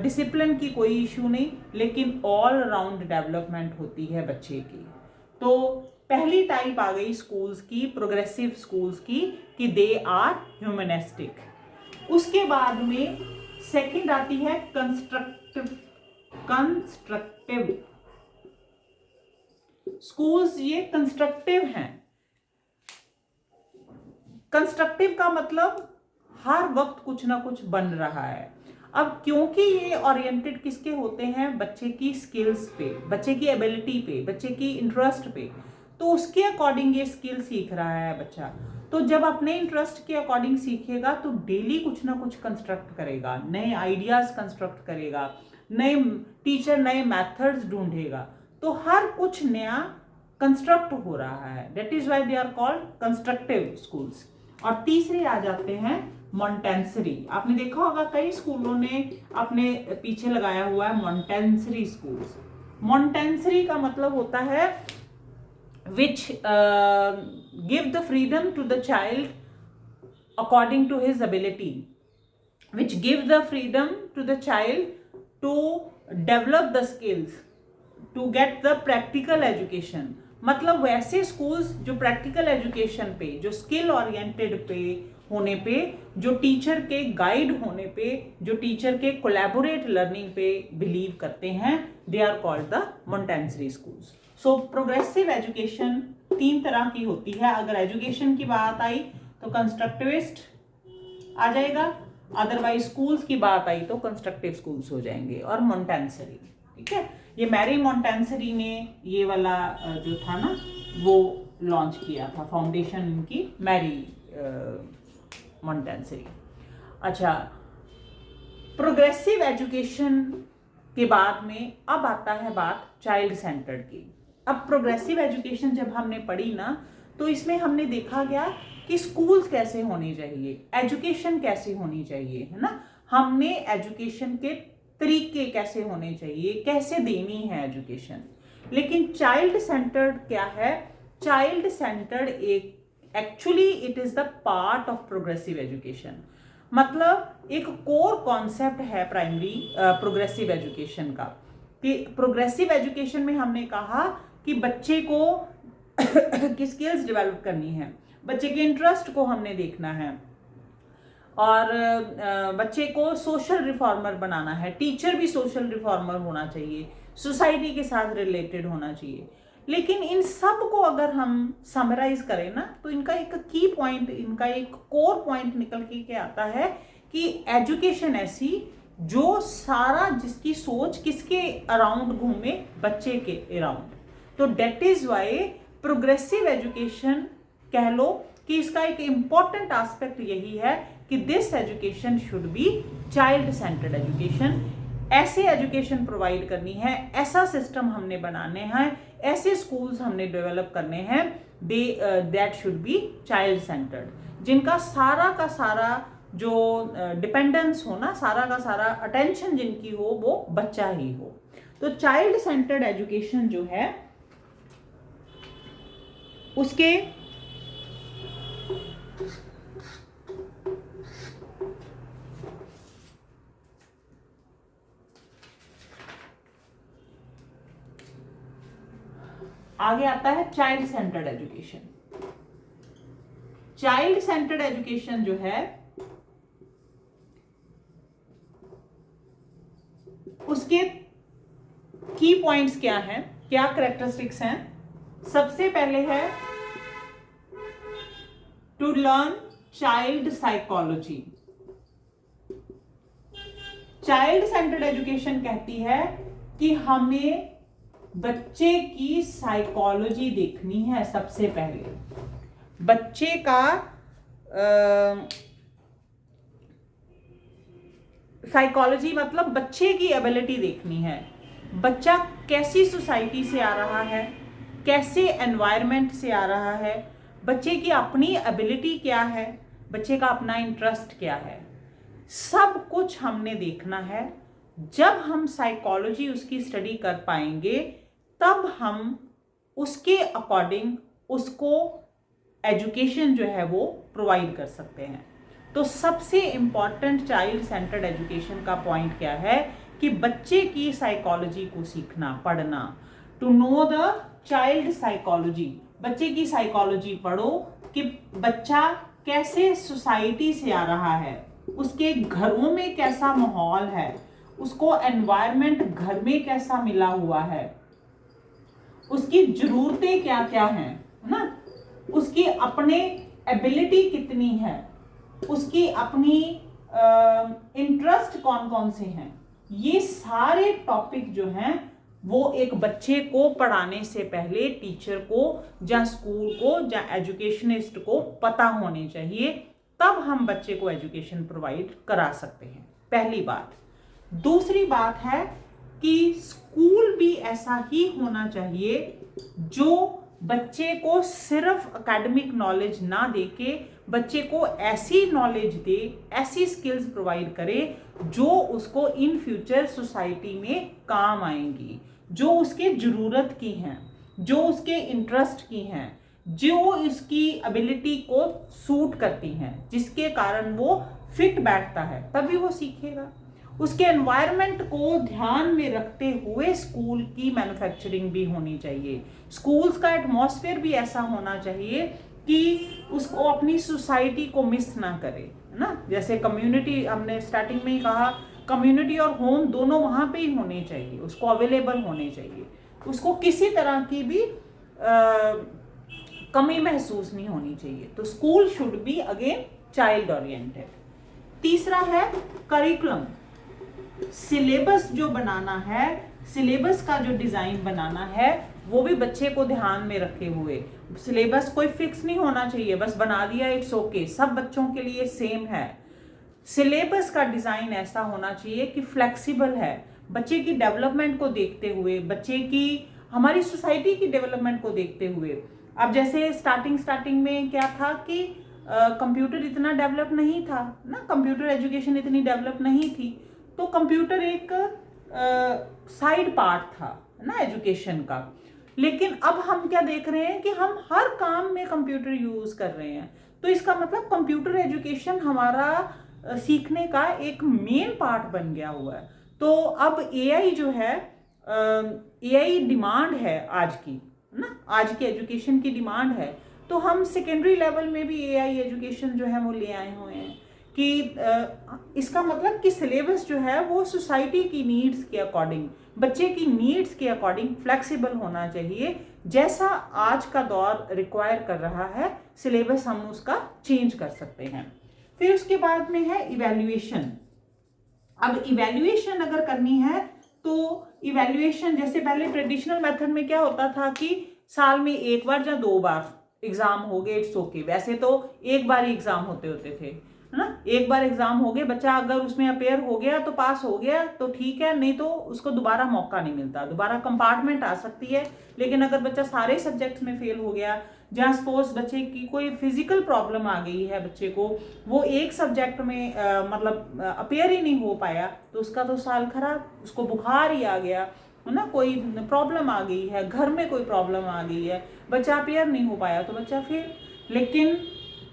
डिसिप्लिन की कोई इशू नहीं, लेकिन ऑल राउंड डेवलपमेंट होती है बच्चे की। तो पहली टाइप आ गई स्कूल्स की, प्रोग्रेसिव स्कूल्स की, कि दे आर ह्यूमनिस्टिक। उसके बाद में सेकंड आती है कंस्ट्रक्टिव स्कूल्स ये कंस्ट्रक्टिव हैं। कंस्ट्रक्टिव का मतलब हर वक्त कुछ ना कुछ बन रहा है। अब क्योंकि ये ओरिएंटेड किसके होते हैं, बच्चे की स्किल्स पे, बच्चे की एबिलिटी पे, बच्चे की इंटरेस्ट पे, तो उसके अकॉर्डिंग ये स्किल सीख रहा है बच्चा। तो जब अपने इंटरेस्ट के अकॉर्डिंग सीखेगा तो डेली कुछ ना कुछ कंस्ट्रक्ट करेगा, नए आइडियाज कंस्ट्रक्ट करेगा, नए टीचर नए मेथड्स ढूंढेगा, तो हर कुछ नया कंस्ट्रक्ट हो रहा है। That is why they are called constructive schools. और तीसरे आ जाते हैं मॉन्टेंसरी। आपने देखा होगा कई स्कूलों ने अपने पीछे लगाया हुआ है मॉन्टेंसरी स्कूल्स। मॉन्टेंसरी का मतलब होता है which give the freedom to the child according to his ability, which give the freedom to the child to develop the skills, to get the practical education। मतलब वैसे स्कूल्स जो प्रैक्टिकल एजुकेशन पे, जो skill oriented पे होने पे, जो teacher के गाइड होने पे, जो टीचर के कोलैबोरेट लर्निंग पे बिलीव करते हैं, they are called the Montessori schools. So progressive education 3 तरह की होती है। अगर एजुकेशन की बात आई तो कंस्ट्रक्टिविस्ट आ जाएगा, अदरवाइज स्कूल्स की बात आई तो कंस्ट्रक्टिव स्कूल्स हो जाएंगे, और मॉन्टेंसरी। ठीक है, ये मैरी मॉन्टेंसरी ने ये वाला जो था ना वो लॉन्च किया था, फाउंडेशन इनकी मैरी मॉन्टेंसरी। अच्छा, प्रोग्रेसिव एजुकेशन के बाद में अब आता है बात चाइल्ड सेंटर्ड की। अब प्रोग्रेसिव एजुकेशन जब हमने पढ़ी ना, तो इसमें हमने देखा गया कि स्कूल्स कैसे होने चाहिए, एजुकेशन कैसे होनी चाहिए, है ना। हमने एजुकेशन के तरीके कैसे होने चाहिए, कैसे देनी है एजुकेशन। लेकिन चाइल्ड सेंटर्ड क्या है? चाइल्ड सेंटर्ड एक actually it is the part of progressive education. मतलब एक कोर कॉन्सेप्ट है प्राइमरी प्रोग्रेसिव एजुकेशन का, कि प्रोग्रेसिव एजुकेशन में हमने कहा कि बच्चे को की स्किल्स डेवलप करनी है, बच्चे के इंटरेस्ट को हमने देखना है, और बच्चे को सोशल रिफॉर्मर बनाना है। टीचर भी सोशल रिफॉर्मर होना चाहिए, सोसाइटी के साथ रिलेटेड होना चाहिए। लेकिन इन सब को अगर हम समराइज करें ना, तो इनका एक की पॉइंट, इनका एक कोर पॉइंट निकल के आता है कि एजुकेशन ऐसी जो सारा जिसकी सोच किसके अराउंड घूमे, बच्चे के अराउंड। तो that is why progressive education कह लो कि इसका एक इंपॉर्टेंट एस्पेक्ट यही है कि this education should be child centered education. ऐसे एजुकेशन प्रोवाइड करनी है, ऐसा सिस्टम हमने बनाने हैं, ऐसे स्कूल्स हमने डेवलप करने हैं, that should be child centred, जिनका सारा का सारा जो डिपेंडेंस हो ना, सारा का सारा अटेंशन जिनकी हो वो बच्चा ही हो। तो चाइल्ड सेंटर्ड एजुकेशन जो है उसके आगे आता है child centered education. Child centered education जो है उसके की पॉइंट्स क्या हैं, क्या कैरेक्टरिस्टिक्स हैं? सबसे पहले है to learn child psychology. Child centered education कहती है कि हमें बच्चे की साइकोलॉजी देखनी है। सबसे पहले बच्चे का साइकोलॉजी मतलब बच्चे की एबिलिटी देखनी है। बच्चा कैसी सोसाइटी से आ रहा है, कैसे एनवायरनमेंट से आ रहा है, बच्चे की अपनी एबिलिटी क्या है, बच्चे का अपना इंटरेस्ट क्या है, सब कुछ हमने देखना है। जब हम साइकोलॉजी उसकी स्टडी कर पाएंगे तब हम उसके अकॉर्डिंग उसको एजुकेशन जो है वो प्रोवाइड कर सकते हैं। तो सबसे इम्पॉर्टेंट चाइल्ड सेंटर्ड एजुकेशन का पॉइंट क्या है कि बच्चे की साइकोलॉजी को सीखना, पढ़ना। To know the child psychology, बच्चे की साइकोलॉजी पढ़ो कि बच्चा कैसे सोसाइटी से आ रहा है, उसके घरों में कैसा माहौल है, उसको एनवायरनमेंट घर में कैसा मिला हुआ है, उसकी ज़रूरतें क्या क्या हैं, है ना, उसकी अपने एबिलिटी कितनी है, उसकी अपनी इंटरेस्ट कौन कौन से हैं, ये सारे टॉपिक जो हैं वो एक बच्चे को पढ़ाने से पहले टीचर को या स्कूल को या एजुकेशनिस्ट को पता होने चाहिए, तब हम बच्चे को एजुकेशन प्रोवाइड करा सकते हैं। पहली बात। दूसरी बात है कि स्कूल भी ऐसा ही होना चाहिए जो बच्चे को सिर्फ एकेडमिक नॉलेज ना देके बच्चे को ऐसी नॉलेज दे, ऐसी स्किल्स प्रोवाइड करे जो उसको इन फ्यूचर सोसाइटी में काम आएंगी, जो उसके ज़रूरत की हैं, जो उसके इंटरेस्ट की हैं, जो उसकी एबिलिटी को सूट करती हैं, जिसके कारण वो फिट बैठता है, तभी वो सीखेगा। उसके एनवायरनमेंट को ध्यान में रखते हुए स्कूल की मैन्युफैक्चरिंग भी होनी चाहिए। स्कूल्स का एटमॉस्फेयर भी ऐसा होना चाहिए कि उसको अपनी सोसाइटी को मिस ना करे, है ना। जैसे कम्युनिटी, हमने स्टार्टिंग में ही कहा, कम्युनिटी और होम दोनों वहाँ पे ही होने चाहिए, उसको अवेलेबल होने चाहिए, उसको किसी तरह की भी कमी महसूस नहीं होनी चाहिए। तो school should be again child oriented. तीसरा है करिकुलम। सिलेबस जो बनाना है, सिलेबस का जो डिज़ाइन बनाना है वो भी बच्चे को ध्यान में रखे हुए। सिलेबस कोई फिक्स नहीं होना चाहिए, बस बना दिया इट्स ओके, सब बच्चों के लिए सेम है। सिलेबस का डिज़ाइन ऐसा होना चाहिए कि फ्लेक्सिबल है, बच्चे की डेवलपमेंट को देखते हुए, बच्चे की, हमारी सोसाइटी की डेवलपमेंट को देखते हुए। अब जैसे स्टार्टिंग में क्या था कि कंप्यूटर इतना डेवलप नहीं था ना, कंप्यूटर एजुकेशन इतनी डेवलप नहीं थी, तो कंप्यूटर एक साइड पार्ट था ना एजुकेशन का। लेकिन अब हम क्या देख रहे हैं कि हम हर काम में कंप्यूटर यूज़ कर रहे हैं, तो इसका मतलब कंप्यूटर एजुकेशन हमारा सीखने का एक मेन पार्ट बन गया हुआ है। तो अब एआई जो है, एआई डिमांड है आज की, ना, आज की एजुकेशन की डिमांड है। तो हम सेकेंडरी लेवल में भी एआई एजुकेशन जो है वो ले आए हुए हैं कि इसका मतलब कि सिलेबस जो है वो सोसाइटी की नीड्स के अकॉर्डिंग, बच्चे की नीड्स के अकॉर्डिंग फ्लेक्सिबल होना चाहिए। जैसा आज का दौर रिक्वायर कर रहा है, सिलेबस हम उसका चेंज कर सकते हैं। फिर उसके बाद में है इवैल्यूएशन। अब इवैल्यूएशन अगर करनी है तो इवैल्यूएशन, जैसे पहले ट्रेडिशनल मेथड में क्या होता था कि साल में एक बार या 2 बार एग्जाम हो गए, इट्स ओके। वैसे तो एक बार ही एग्जाम होते थे, है ना, एक बार एग्जाम हो गए, बच्चा अगर उसमें अपेयर हो गया तो पास हो गया तो ठीक है, नहीं तो उसको दोबारा मौका नहीं मिलता, दोबारा कंपार्टमेंट आ सकती है। लेकिन अगर बच्चा सारे सब्जेक्ट्स में फेल हो गया, जहाँ सपोज बच्चे की कोई फिजिकल प्रॉब्लम आ गई है, बच्चे को वो एक सब्जेक्ट में मतलब अपेयर ही नहीं हो पाया, तो उसका तो साल खराब, उसको बुखार ही आ गया, है ना, कोई प्रॉब्लम आ गई है, घर में कोई प्रॉब्लम आ गई है, बच्चा अपेयर नहीं हो पाया तो बच्चा फेल। लेकिन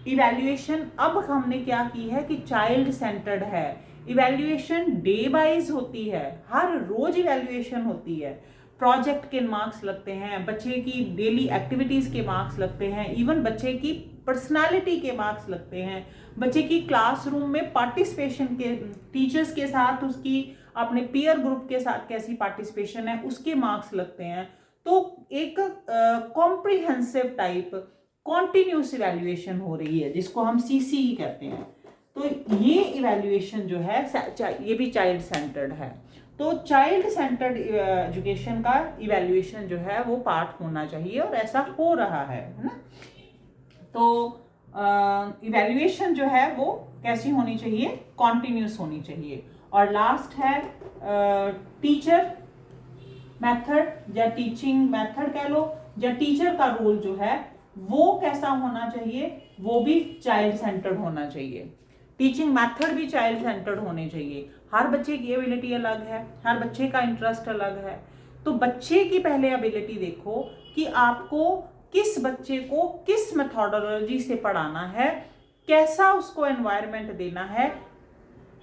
इवैल्यूएशन अब हमने क्या की है कि चाइल्ड सेंटर्ड है। इवैल्यूएशन डे वाइज होती है, हर रोज इवैल्यूएशन होती है। प्रोजेक्ट के मार्क्स लगते हैं, बच्चे की डेली एक्टिविटीज़ के मार्क्स लगते हैं, इवन बच्चे की पर्सनालिटी के मार्क्स लगते हैं, बच्चे की क्लासरूम में पार्टिसिपेशन के, टीचर्स के साथ उसकी अपने पीयर ग्रुप के साथ कैसी पार्टिसिपेशन है उसके मार्क्स लगते हैं। तो एक कॉम्प्रिहेंसिव टाइप कॉन्टिन्यूस इवैल्यूएशन हो रही है, जिसको हम सीसीई कहते हैं। तो ये इवैल्यूएशन जो है ये भी चाइल्ड सेंटर्ड है। तो चाइल्ड सेंटर्ड एजुकेशन का इवैल्यूएशन जो है वो पार्ट होना चाहिए, और ऐसा हो रहा है ना। तो इवैल्यूएशन जो है वो कैसी होनी चाहिए, कॉन्टिन्यूस होनी चाहिए। और लास्ट है टीचर मेथड या टीचिंग मेथड कह लो, या टीचर का रोल जो है वो कैसा होना चाहिए, वो भी चाइल्ड सेंटर्ड होना चाहिए। टीचिंग मेथड भी चाइल्ड सेंटर्ड होने चाहिए। हर बच्चे की एबिलिटी अलग है, हर बच्चे का इंटरेस्ट अलग है। तो बच्चे की पहले एबिलिटी देखो कि आपको किस बच्चे को किस मेथोडोलॉजी से पढ़ाना है, कैसा उसको एनवायरनमेंट देना है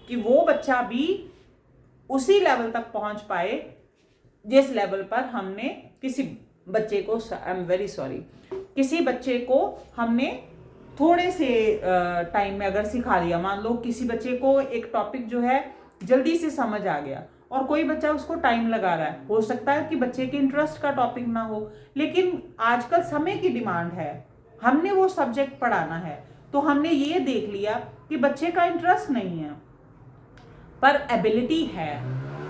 कि वो बच्चा भी उसी लेवल तक पहुंच पाए जिस लेवल पर हमने किसी बच्चे को, आई एम वेरी सॉरी, किसी बच्चे को हमने थोड़े से टाइम में अगर सिखा दिया। मान लो किसी बच्चे को एक टॉपिक जो है जल्दी से समझ आ गया और कोई बच्चा उसको टाइम लगा रहा है, हो सकता है कि बच्चे के इंटरेस्ट का टॉपिक ना हो, लेकिन आजकल समय की डिमांड है, हमने वो सब्जेक्ट पढ़ाना है, तो हमने ये देख लिया कि बच्चे का इंटरेस्ट नहीं है पर एबिलिटी है,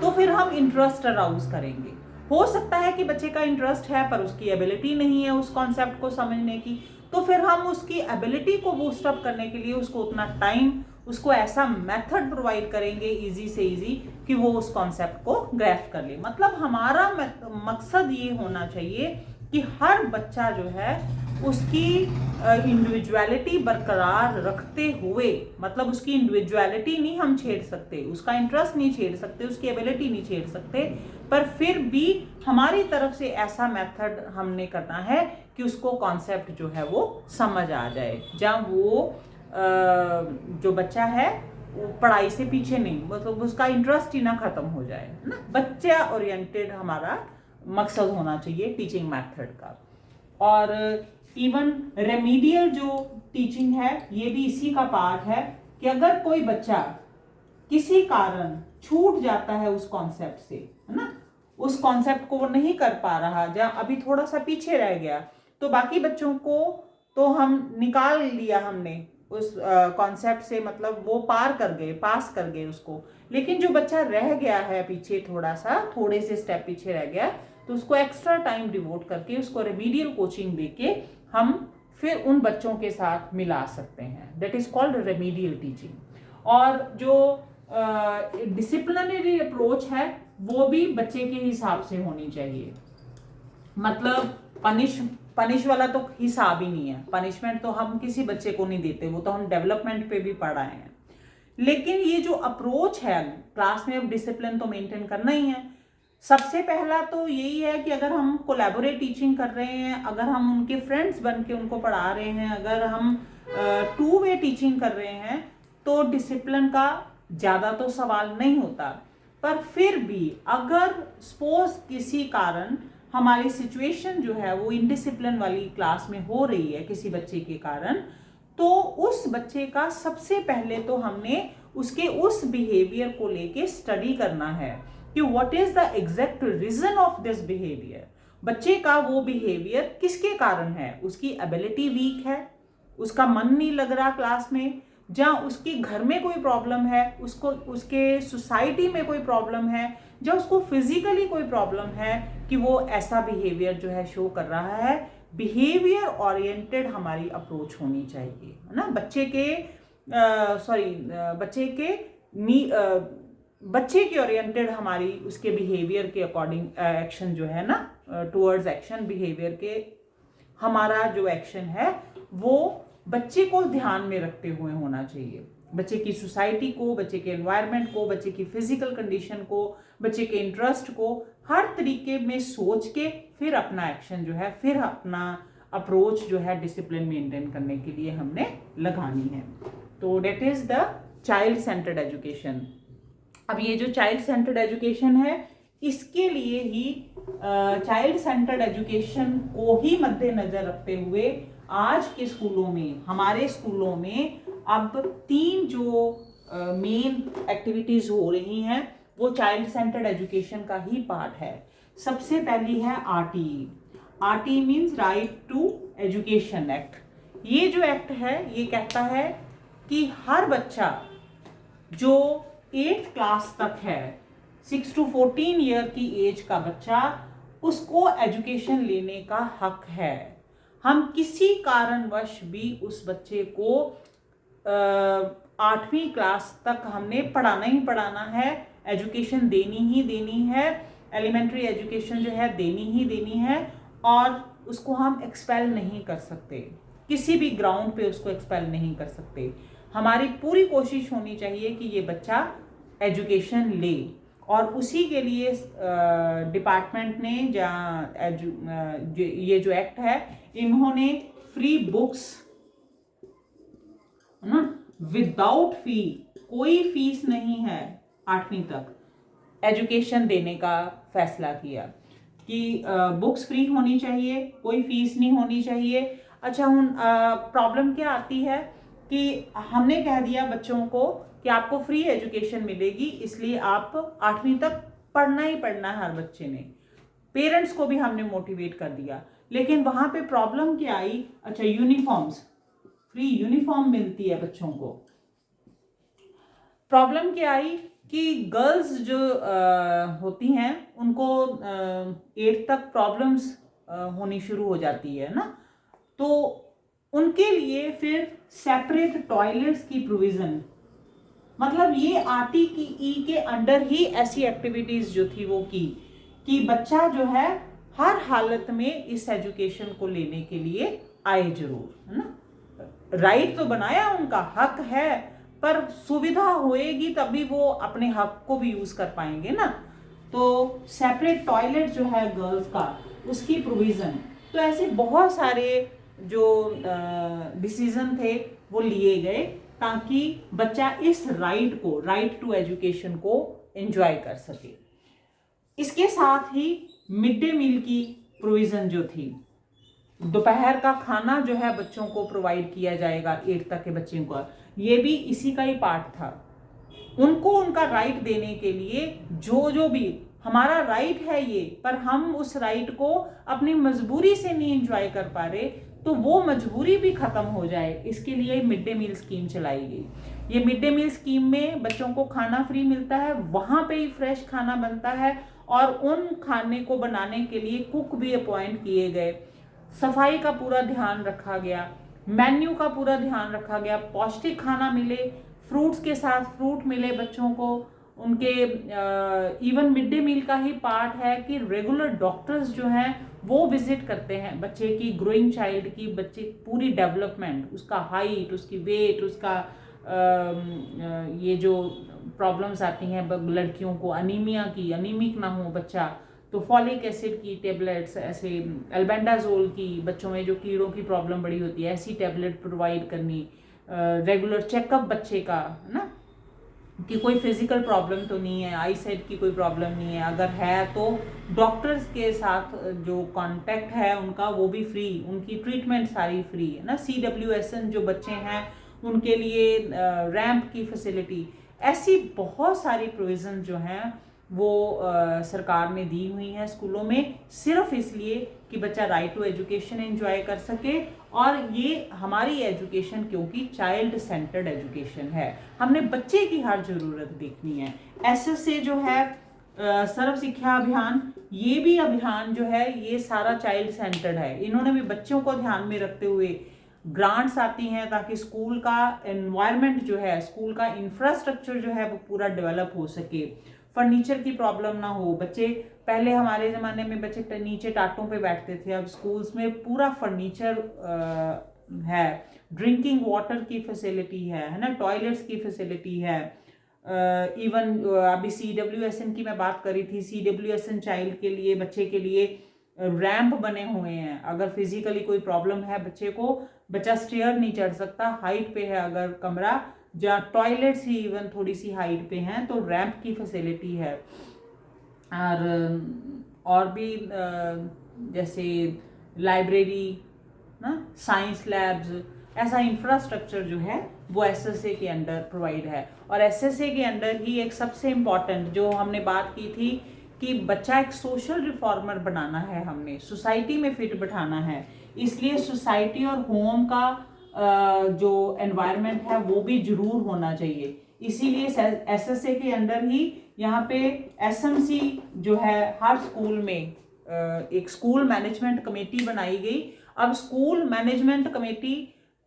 तो फिर हम इंटरेस्ट अराउज करेंगे। हो सकता है कि बच्चे का इंटरेस्ट है पर उसकी एबिलिटी नहीं है उस कॉन्सेप्ट को समझने की, तो फिर हम उसकी एबिलिटी को बूस्ट अप करने के लिए उसको उतना टाइम, उसको ऐसा मेथड प्रोवाइड करेंगे इजी से इजी कि वो उस कॉन्सेप्ट को ग्रैस्प कर ले। मतलब हमारा मकसद ये होना चाहिए कि हर बच्चा जो है उसकी इंडिविजुअलिटी बरकरार रखते हुए, मतलब उसकी इंडिविजुअलिटी नहीं हम छेड़ सकते, उसका इंटरेस्ट नहीं छेड़ सकते, उसकी एबिलिटी नहीं छेड़ सकते, पर फिर भी हमारी तरफ से ऐसा मेथड हमने करना है कि उसको कॉन्सेप्ट जो है वो समझ आ जाए, जहाँ वो जो बच्चा है वो पढ़ाई से पीछे नहीं, मतलब उसका इंटरेस्ट ही ना खत्म हो जाए, है ना। बच्चा ओरिएंटेड हमारा मकसद होना चाहिए टीचिंग मेथड का। और इवन रेमीडियल जो टीचिंग है ये भी इसी का पार्ट है कि अगर कोई बच्चा किसी कारण छूट जाता है उस कॉन्सेप्ट से, है ना, उस कॉन्सेप्ट को वो नहीं कर पा रहा, या अभी थोड़ा सा पीछे रह गया, तो बाकी बच्चों को तो हम निकाल लिया हमने उस कॉन्सेप्ट से, मतलब वो पार कर गए, पास कर गए उसको, लेकिन जो बच्चा रह गया है पीछे, थोड़े से स्टेप पीछे रह गया, तो उसको एक्स्ट्रा टाइम डिवोट करके उसको रेमीडियल कोचिंग देके हम फिर उन बच्चों के साथ मिला सकते हैं। That is called remedial teaching. और जो डिसिप्लिनरी अप्रोच है वो भी बच्चे के हिसाब से होनी चाहिए, मतलब पनिश वाला तो हिसाब ही नहीं है, पनिशमेंट तो हम किसी बच्चे को नहीं देते, वो तो हम डेवलपमेंट पे भी पढ़ाए हैं। लेकिन ये जो अप्रोच है क्लास में, अब डिसिप्लिन तो मेंटेन करना ही है। सबसे पहला तो यही है कि अगर हम कोलैबोरेट टीचिंग कर रहे हैं, अगर हम उनके फ्रेंड्स बन के उनको पढ़ा रहे हैं, अगर हम टू वे टीचिंग कर रहे हैं, तो डिसिप्लिन का ज़्यादा तो सवाल नहीं होता। पर फिर भी अगर सपोज किसी कारण हमारी सिचुएशन जो है वो इनडिसिप्लिन वाली क्लास में हो रही है किसी बच्चे के कारण, तो उस बच्चे का सबसे पहले तो हमने उसके उस बिहेवियर को लेके स्टडी करना है कि what is the exact reason of this behaviour. बच्चे का वो बिहेवियर किसके कारण है? उसकी एबिलिटी वीक है, उसका मन नहीं लग रहा क्लास में, जहाँ उसके घर में कोई प्रॉब्लम है, उसको उसके सोसाइटी में कोई प्रॉब्लम है, या उसको फिजिकली कोई प्रॉब्लम है कि वो ऐसा बिहेवियर जो है शो कर रहा है। बिहेवियर ओरिएंटेड हमारी अप्रोच होनी चाहिए, है ना। बच्चे के ओरिएंटेड हमारी, उसके बिहेवियर के अकॉर्डिंग एक्शन जो है ना, टुवर्ड्स एक्शन बिहेवियर के हमारा जो एक्शन है वो बच्चे को ध्यान में रखते हुए होना चाहिए। बच्चे की सोसाइटी को, बच्चे के एनवायरनमेंट को, बच्चे की फिजिकल कंडीशन को, बच्चे के इंटरेस्ट को हर तरीके में सोच के फिर अपना एक्शन जो है, फिर अपना अप्रोच जो है डिसिप्लिन मेंटेन करने के लिए हमने लगानी है। तो that is the child centered education. अब ये जो चाइल्ड सेंटर्ड एजुकेशन है, इसके लिए ही चाइल्ड सेंटर्ड एजुकेशन को ही मद्देनजर रखते हुए आज के स्कूलों में, हमारे स्कूलों में अब 3 जो मेन एक्टिविटीज हो रही हैं वो चाइल्ड सेंटर्ड एजुकेशन का ही पार्ट है। सबसे पहली है RTE. RTE means right to education act. ये जो एक्ट है ये कहता है कि हर बच्चा जो 8th क्लास तक है, 6 to 14 ईयर की एज का बच्चा, उसको एजुकेशन लेने का हक है। हम किसी कारणवश भी उस बच्चे को 8वीं क्लास तक हमने पढ़ाना ही पढ़ाना है, एजुकेशन देनी ही देनी है, एलिमेंट्री एजुकेशन जो है देनी ही देनी है, और उसको हम एक्सपेल नहीं कर सकते, किसी भी ग्राउंड पे उसको एक्सपेल नहीं कर सकते। हमारी पूरी कोशिश होनी चाहिए कि ये बच्चा एजुकेशन ले, और उसी के लिए डिपार्टमेंट ने ये जो एक्ट है, इन्होंने फ्री बुक्स, है ना, विदाउट फी, कोई फीस नहीं है 8वीं तक एजुकेशन देने का फैसला किया कि बुक्स फ्री होनी चाहिए, कोई फीस नहीं होनी चाहिए। अच्छा, ਹੁਣ प्रॉब्लम क्या आती है कि हमने कह दिया बच्चों को कि आपको फ्री एजुकेशन मिलेगी, इसलिए आप 8वीं तक पढ़ना ही पढ़ना है हर बच्चे ने। पेरेंट्स को भी हमने मोटिवेट कर दिया, लेकिन वहाँ पे प्रॉब्लम क्या आई, अच्छा यूनिफॉर्म्स, फ्री यूनिफॉर्म मिलती है बच्चों को। प्रॉब्लम क्या आई कि गर्ल्स जो होती हैं उनको 8th तक प्रॉब्लम्स होनी शुरू हो जाती है ना, तो उनके लिए फिर सेपरेट टॉयलेट्स की प्रोविज़न, मतलब ये आरटी की ई के अंडर ही ऐसी एक्टिविटीज़ जो थी वो की कि बच्चा जो है हर हालत में इस एजुकेशन को लेने के लिए आए जरूर, है ना। राइट तो बनाया, उनका हक है, पर सुविधा होएगी तभी वो अपने हक को भी यूज़ कर पाएंगे ना। तो सेपरेट टॉयलेट जो है गर्ल्स का, उसकी प्रोविज़न, तो ऐसे बहुत सारे जो डिसीजन थे वो लिए गए ताकि बच्चा इस राइट को, राइट टू एजुकेशन को एंजॉय कर सके। इसके साथ ही मिड डे मील की प्रोविज़न जो थी, दोपहर का खाना जो है बच्चों को प्रोवाइड किया जाएगा 8th तक के बच्चों को, ये भी इसी का ही पार्ट था। उनको उनका राइट देने के लिए जो भी हमारा राइट है ये, पर हम उस राइट को अपनी मजबूरी से नहीं एंजॉय कर पा रहे, तो वो मजबूरी भी ख़त्म हो जाए, इसके लिए मिड डे मील स्कीम चलाई गई। ये मिड डे मील स्कीम में बच्चों को खाना फ्री मिलता है, वहाँ पे ही फ्रेश खाना बनता है, और उन खाने को बनाने के लिए कुक भी अपॉइंट किए गए। सफाई का पूरा ध्यान रखा गया, मेन्यू का पूरा ध्यान रखा गया, पौष्टिक खाना मिले, फ्रूट्स के साथ फ्रूट मिले बच्चों को। उनके इवन मिड डे मील का ही पार्ट है कि रेगुलर डॉक्टर्स जो हैं वो विजिट करते हैं बच्चे की, ग्रोइंग चाइल्ड की, बच्चे पूरी डेवलपमेंट, उसका हाइट, उसकी वेट, उसका ये जो प्रॉब्लम्स आती हैं लड़कियों को, अनीमिया की, अनीमिक ना हो बच्चा, तो फॉलिक एसिड की टेबलेट्स, ऐसे एल्बेंडाजोल की, बच्चों में जो कीड़ों की प्रॉब्लम बड़ी होती है ऐसी टेबलेट प्रोवाइड करनी, रेगुलर चेकअप बच्चे का, है ना, कि कोई फिजिकल प्रॉब्लम तो नहीं है, आई साइट की कोई प्रॉब्लम नहीं है, अगर है तो डॉक्टर्स के साथ जो कांटेक्ट है उनका वो भी फ्री, उनकी ट्रीटमेंट सारी फ्री है ना। CWSN जो बच्चे हैं उनके लिए रैंप की फैसिलिटी, ऐसी बहुत सारी प्रोविज़न जो हैं वो सरकार ने दी हुई हैं स्कूलों में, सिर्फ इसलिए कि बच्चा राइट टू एजुकेशन एंजॉय कर सके। और ये हमारी एजुकेशन क्योंकि चाइल्ड सेंटर्ड एजुकेशन है, हमने बच्चे की हर ज़रूरत देखनी है। SSA जो है सर्व शिक्षा अभियान, ये भी अभियान जो है ये सारा चाइल्ड सेंटर्ड है। इन्होंने भी बच्चों को ध्यान में रखते हुए ग्रांट्स आती हैं ताकि स्कूल का एनवायरनमेंट जो है, स्कूल का इंफ्रास्ट्रक्चर जो है वो पूरा डेवलप हो सके, फर्नीचर की प्रॉब्लम ना हो। बच्चे पहले हमारे ज़माने में बच्चे नीचे टाटों पे बैठते थे, अब स्कूल्स में पूरा फर्नीचर है, ड्रिंकिंग वाटर की फैसिलिटी है ना, टॉयलेट्स की फैसिलिटी है। इवन अभी CWSN की मैं बात करी थी, CWSN चाइल्ड के लिए, बच्चे के लिए रैंप बने हुए हैं। अगर फिजिकली कोई प्रॉब्लम है बच्चे को, बच्चा स्टेयर नहीं चढ़ सकता, हाइट पे है अगर कमरा, जहाँ टॉयलेट्स ही इवन थोड़ी सी हाइट पे हैं, तो रैंप की फैसिलिटी है। और भी जैसे लाइब्रेरी ना, साइंस लैब्स, ऐसा इंफ्रास्ट्रक्चर जो है वो SSA के अंडर प्रोवाइड है। और SSA के अंडर ही एक सबसे इम्पॉर्टेंट जो हमने बात की थी कि बच्चा एक सोशल रिफॉर्मर बनाना है, हमने सोसाइटी में फिट बिठाना है, इसलिए सोसाइटी और होम का जो एनवायरनमेंट है वो भी जरूर होना चाहिए। इसीलिए SSA के अंडर ही यहाँ पे SMC जो है हर स्कूल में एक स्कूल मैनेजमेंट कमेटी बनाई गई। अब स्कूल मैनेजमेंट कमेटी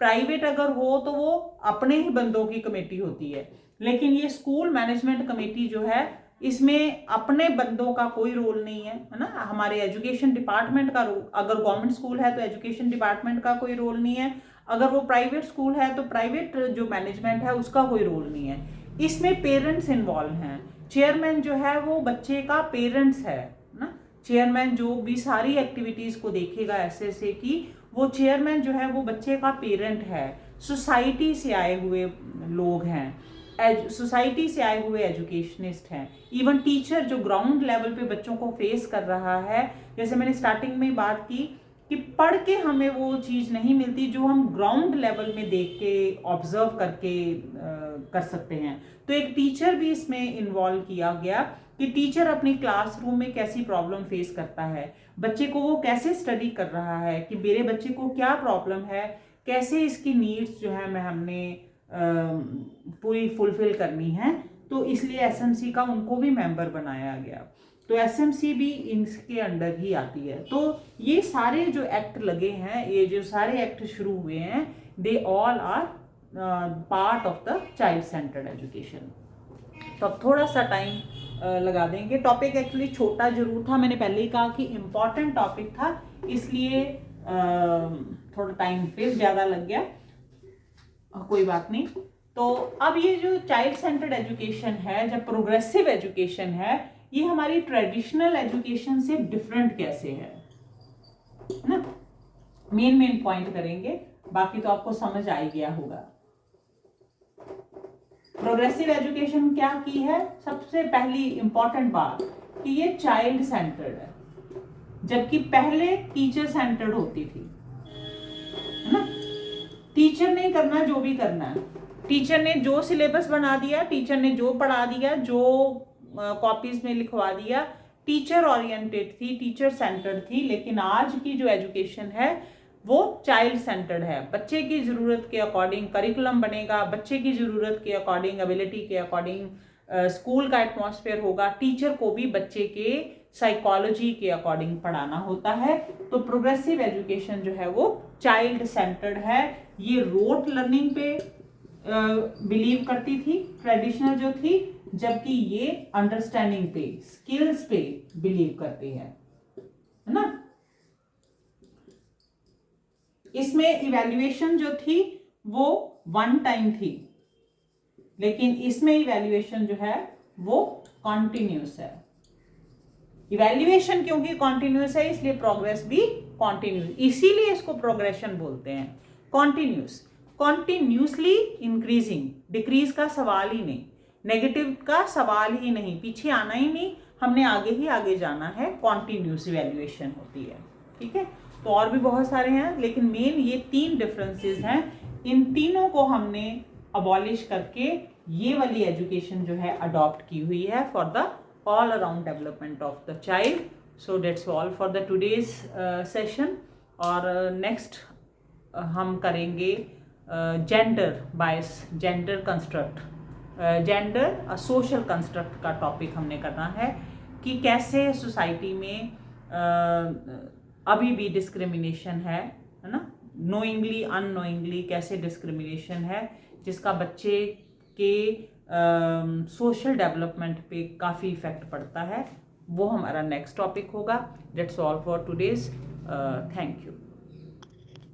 प्राइवेट अगर हो तो वो अपने ही बंदों की कमेटी होती है, लेकिन ये स्कूल मैनेजमेंट कमेटी जो है इसमें अपने बंदों का कोई रोल नहीं है, है ना। हमारे एजुकेशन डिपार्टमेंट का रोल, अगर गवर्नमेंट स्कूल है तो एजुकेशन डिपार्टमेंट का कोई रोल नहीं है, अगर वो प्राइवेट स्कूल है तो प्राइवेट जो मैनेजमेंट है उसका कोई रोल नहीं है। इसमें पेरेंट्स इन्वॉल्व हैं, चेयरमैन जो है वो बच्चे का पेरेंट्स है ना। चेयरमैन जो भी सारी एक्टिविटीज़ को देखेगा SSA की, वो चेयरमैन जो है वो बच्चे का पेरेंट है, सोसाइटी से आए हुए लोग हैं, सोसाइटी से आए हुए एजुकेशनिस्ट हैं, इवन टीचर जो ग्राउंड लेवल पे बच्चों को फेस कर रहा है। जैसे मैंने स्टार्टिंग में बात की कि पढ़ के हमें वो चीज़ नहीं मिलती जो हम ग्राउंड लेवल में देख के ऑब्जर्व करके कर सकते हैं, तो एक टीचर भी इसमें इन्वॉल्व किया गया कि टीचर अपनी क्लासरूम में कैसी प्रॉब्लम फेस करता है, बच्चे को वो कैसे स्टडी कर रहा है, कि मेरे बच्चे को क्या प्रॉब्लम है, कैसे इसकी नीड्स जो है मैं हमने पूरी फुलफिल करनी है। तो इसलिए एसएमसी का उनको भी मेंबर बनाया गया। तो एसएमसी भी इसके अंडर ही आती है। तो ये सारे जो एक्ट लगे हैं, ये जो सारे एक्ट शुरू हुए हैं, they all are part of the child centered education. तो अब थोड़ा सा टाइम लगा देंगे। टॉपिक एक्चुअली छोटा जरूर था, मैंने पहले ही कहा कि इम्पॉर्टेंट टॉपिक था, इसलिए थोड़ा टाइम फिर ज़्यादा लग गया, कोई बात नहीं। तो अब ये जो चाइल्ड सेंटर्ड एजुकेशन है, जब प्रोग्रेसिव एजुकेशन है, ये हमारी ट्रेडिशनल एजुकेशन से डिफरेंट कैसे है ना, मेन पॉइंट करेंगे, बाकी तो आपको समझ आ ही गया होगा। प्रोग्रेसिव एजुकेशन क्या की है, सबसे पहली इंपॉर्टेंट बात कि ये चाइल्ड सेंटर्ड है, जबकि पहले टीचर सेंटर्ड होती थी, है ना। टीचर ने करना जो भी करना है, टीचर ने जो सिलेबस बना दिया, टीचर ने जो पढ़ा दिया, जो कॉपीज में लिखवा दिया, टीचर ओरिएंटेड थी, टीचर सेंटर्ड थी। लेकिन आज की जो एजुकेशन है वो चाइल्ड सेंटर्ड है। बच्चे की ज़रूरत के अकॉर्डिंग करिकुलम बनेगा, बच्चे की ज़रूरत के अकॉर्डिंग, एबिलिटी के अकॉर्डिंग स्कूल का एटमॉस्फेयर होगा। टीचर को भी बच्चे के साइकोलॉजी के अकॉर्डिंग पढ़ाना होता है। तो प्रोग्रेसिव एजुकेशन जो है वो चाइल्ड सेंटर्ड है। ये रोट लर्निंग पे बिलीव करती थी, ट्रेडिशनल जो थी, जबकि ये अंडरस्टैंडिंग पे, स्किल्स पे बिलीव करती है ना। इसमें इवैल्यूएशन जो थी वो वन टाइम थी, लेकिन इसमें इवैल्यूएशन जो है वो कॉन्टिन्यूस है। इवैल्यूएशन क्योंकि कॉन्टिन्यूस है, इसलिए प्रोग्रेस भी कॉन्टिन्यूस, इसीलिए इसको प्रोग्रेशन बोलते हैं। कॉन्टिन्यूस, कॉन्टिन्यूसली इंक्रीजिंग, डिक्रीज का सवाल ही नहीं, नेगेटिव का सवाल ही नहीं, पीछे आना ही नहीं, हमने आगे ही आगे जाना है। कॉन्टिन्यूस इवैल्यूएशन होती है, ठीक है। तो और भी बहुत सारे हैं, लेकिन मेन ये तीन डिफरेंसेस हैं। इन तीनों को हमने अबॉलिश करके ये वाली एजुकेशन जो है अडॉप्ट की हुई है for the all around development of the child. So that's all for the today's session. और नेक्स्ट हम करेंगे gender bias, gender construct, gender social construct का टॉपिक हमने करना है कि कैसे सोसाइटी में अभी भी डिस्क्रिमिनेशन है ना, नोइंगली अननोइंगली कैसे डिस्क्रिमिनेशन है, जिसका बच्चे के सोशल डेवलपमेंट पे काफ़ी इफेक्ट पड़ता है। वो हमारा नेक्स्ट टॉपिक होगा। That's all for today's. Thank you.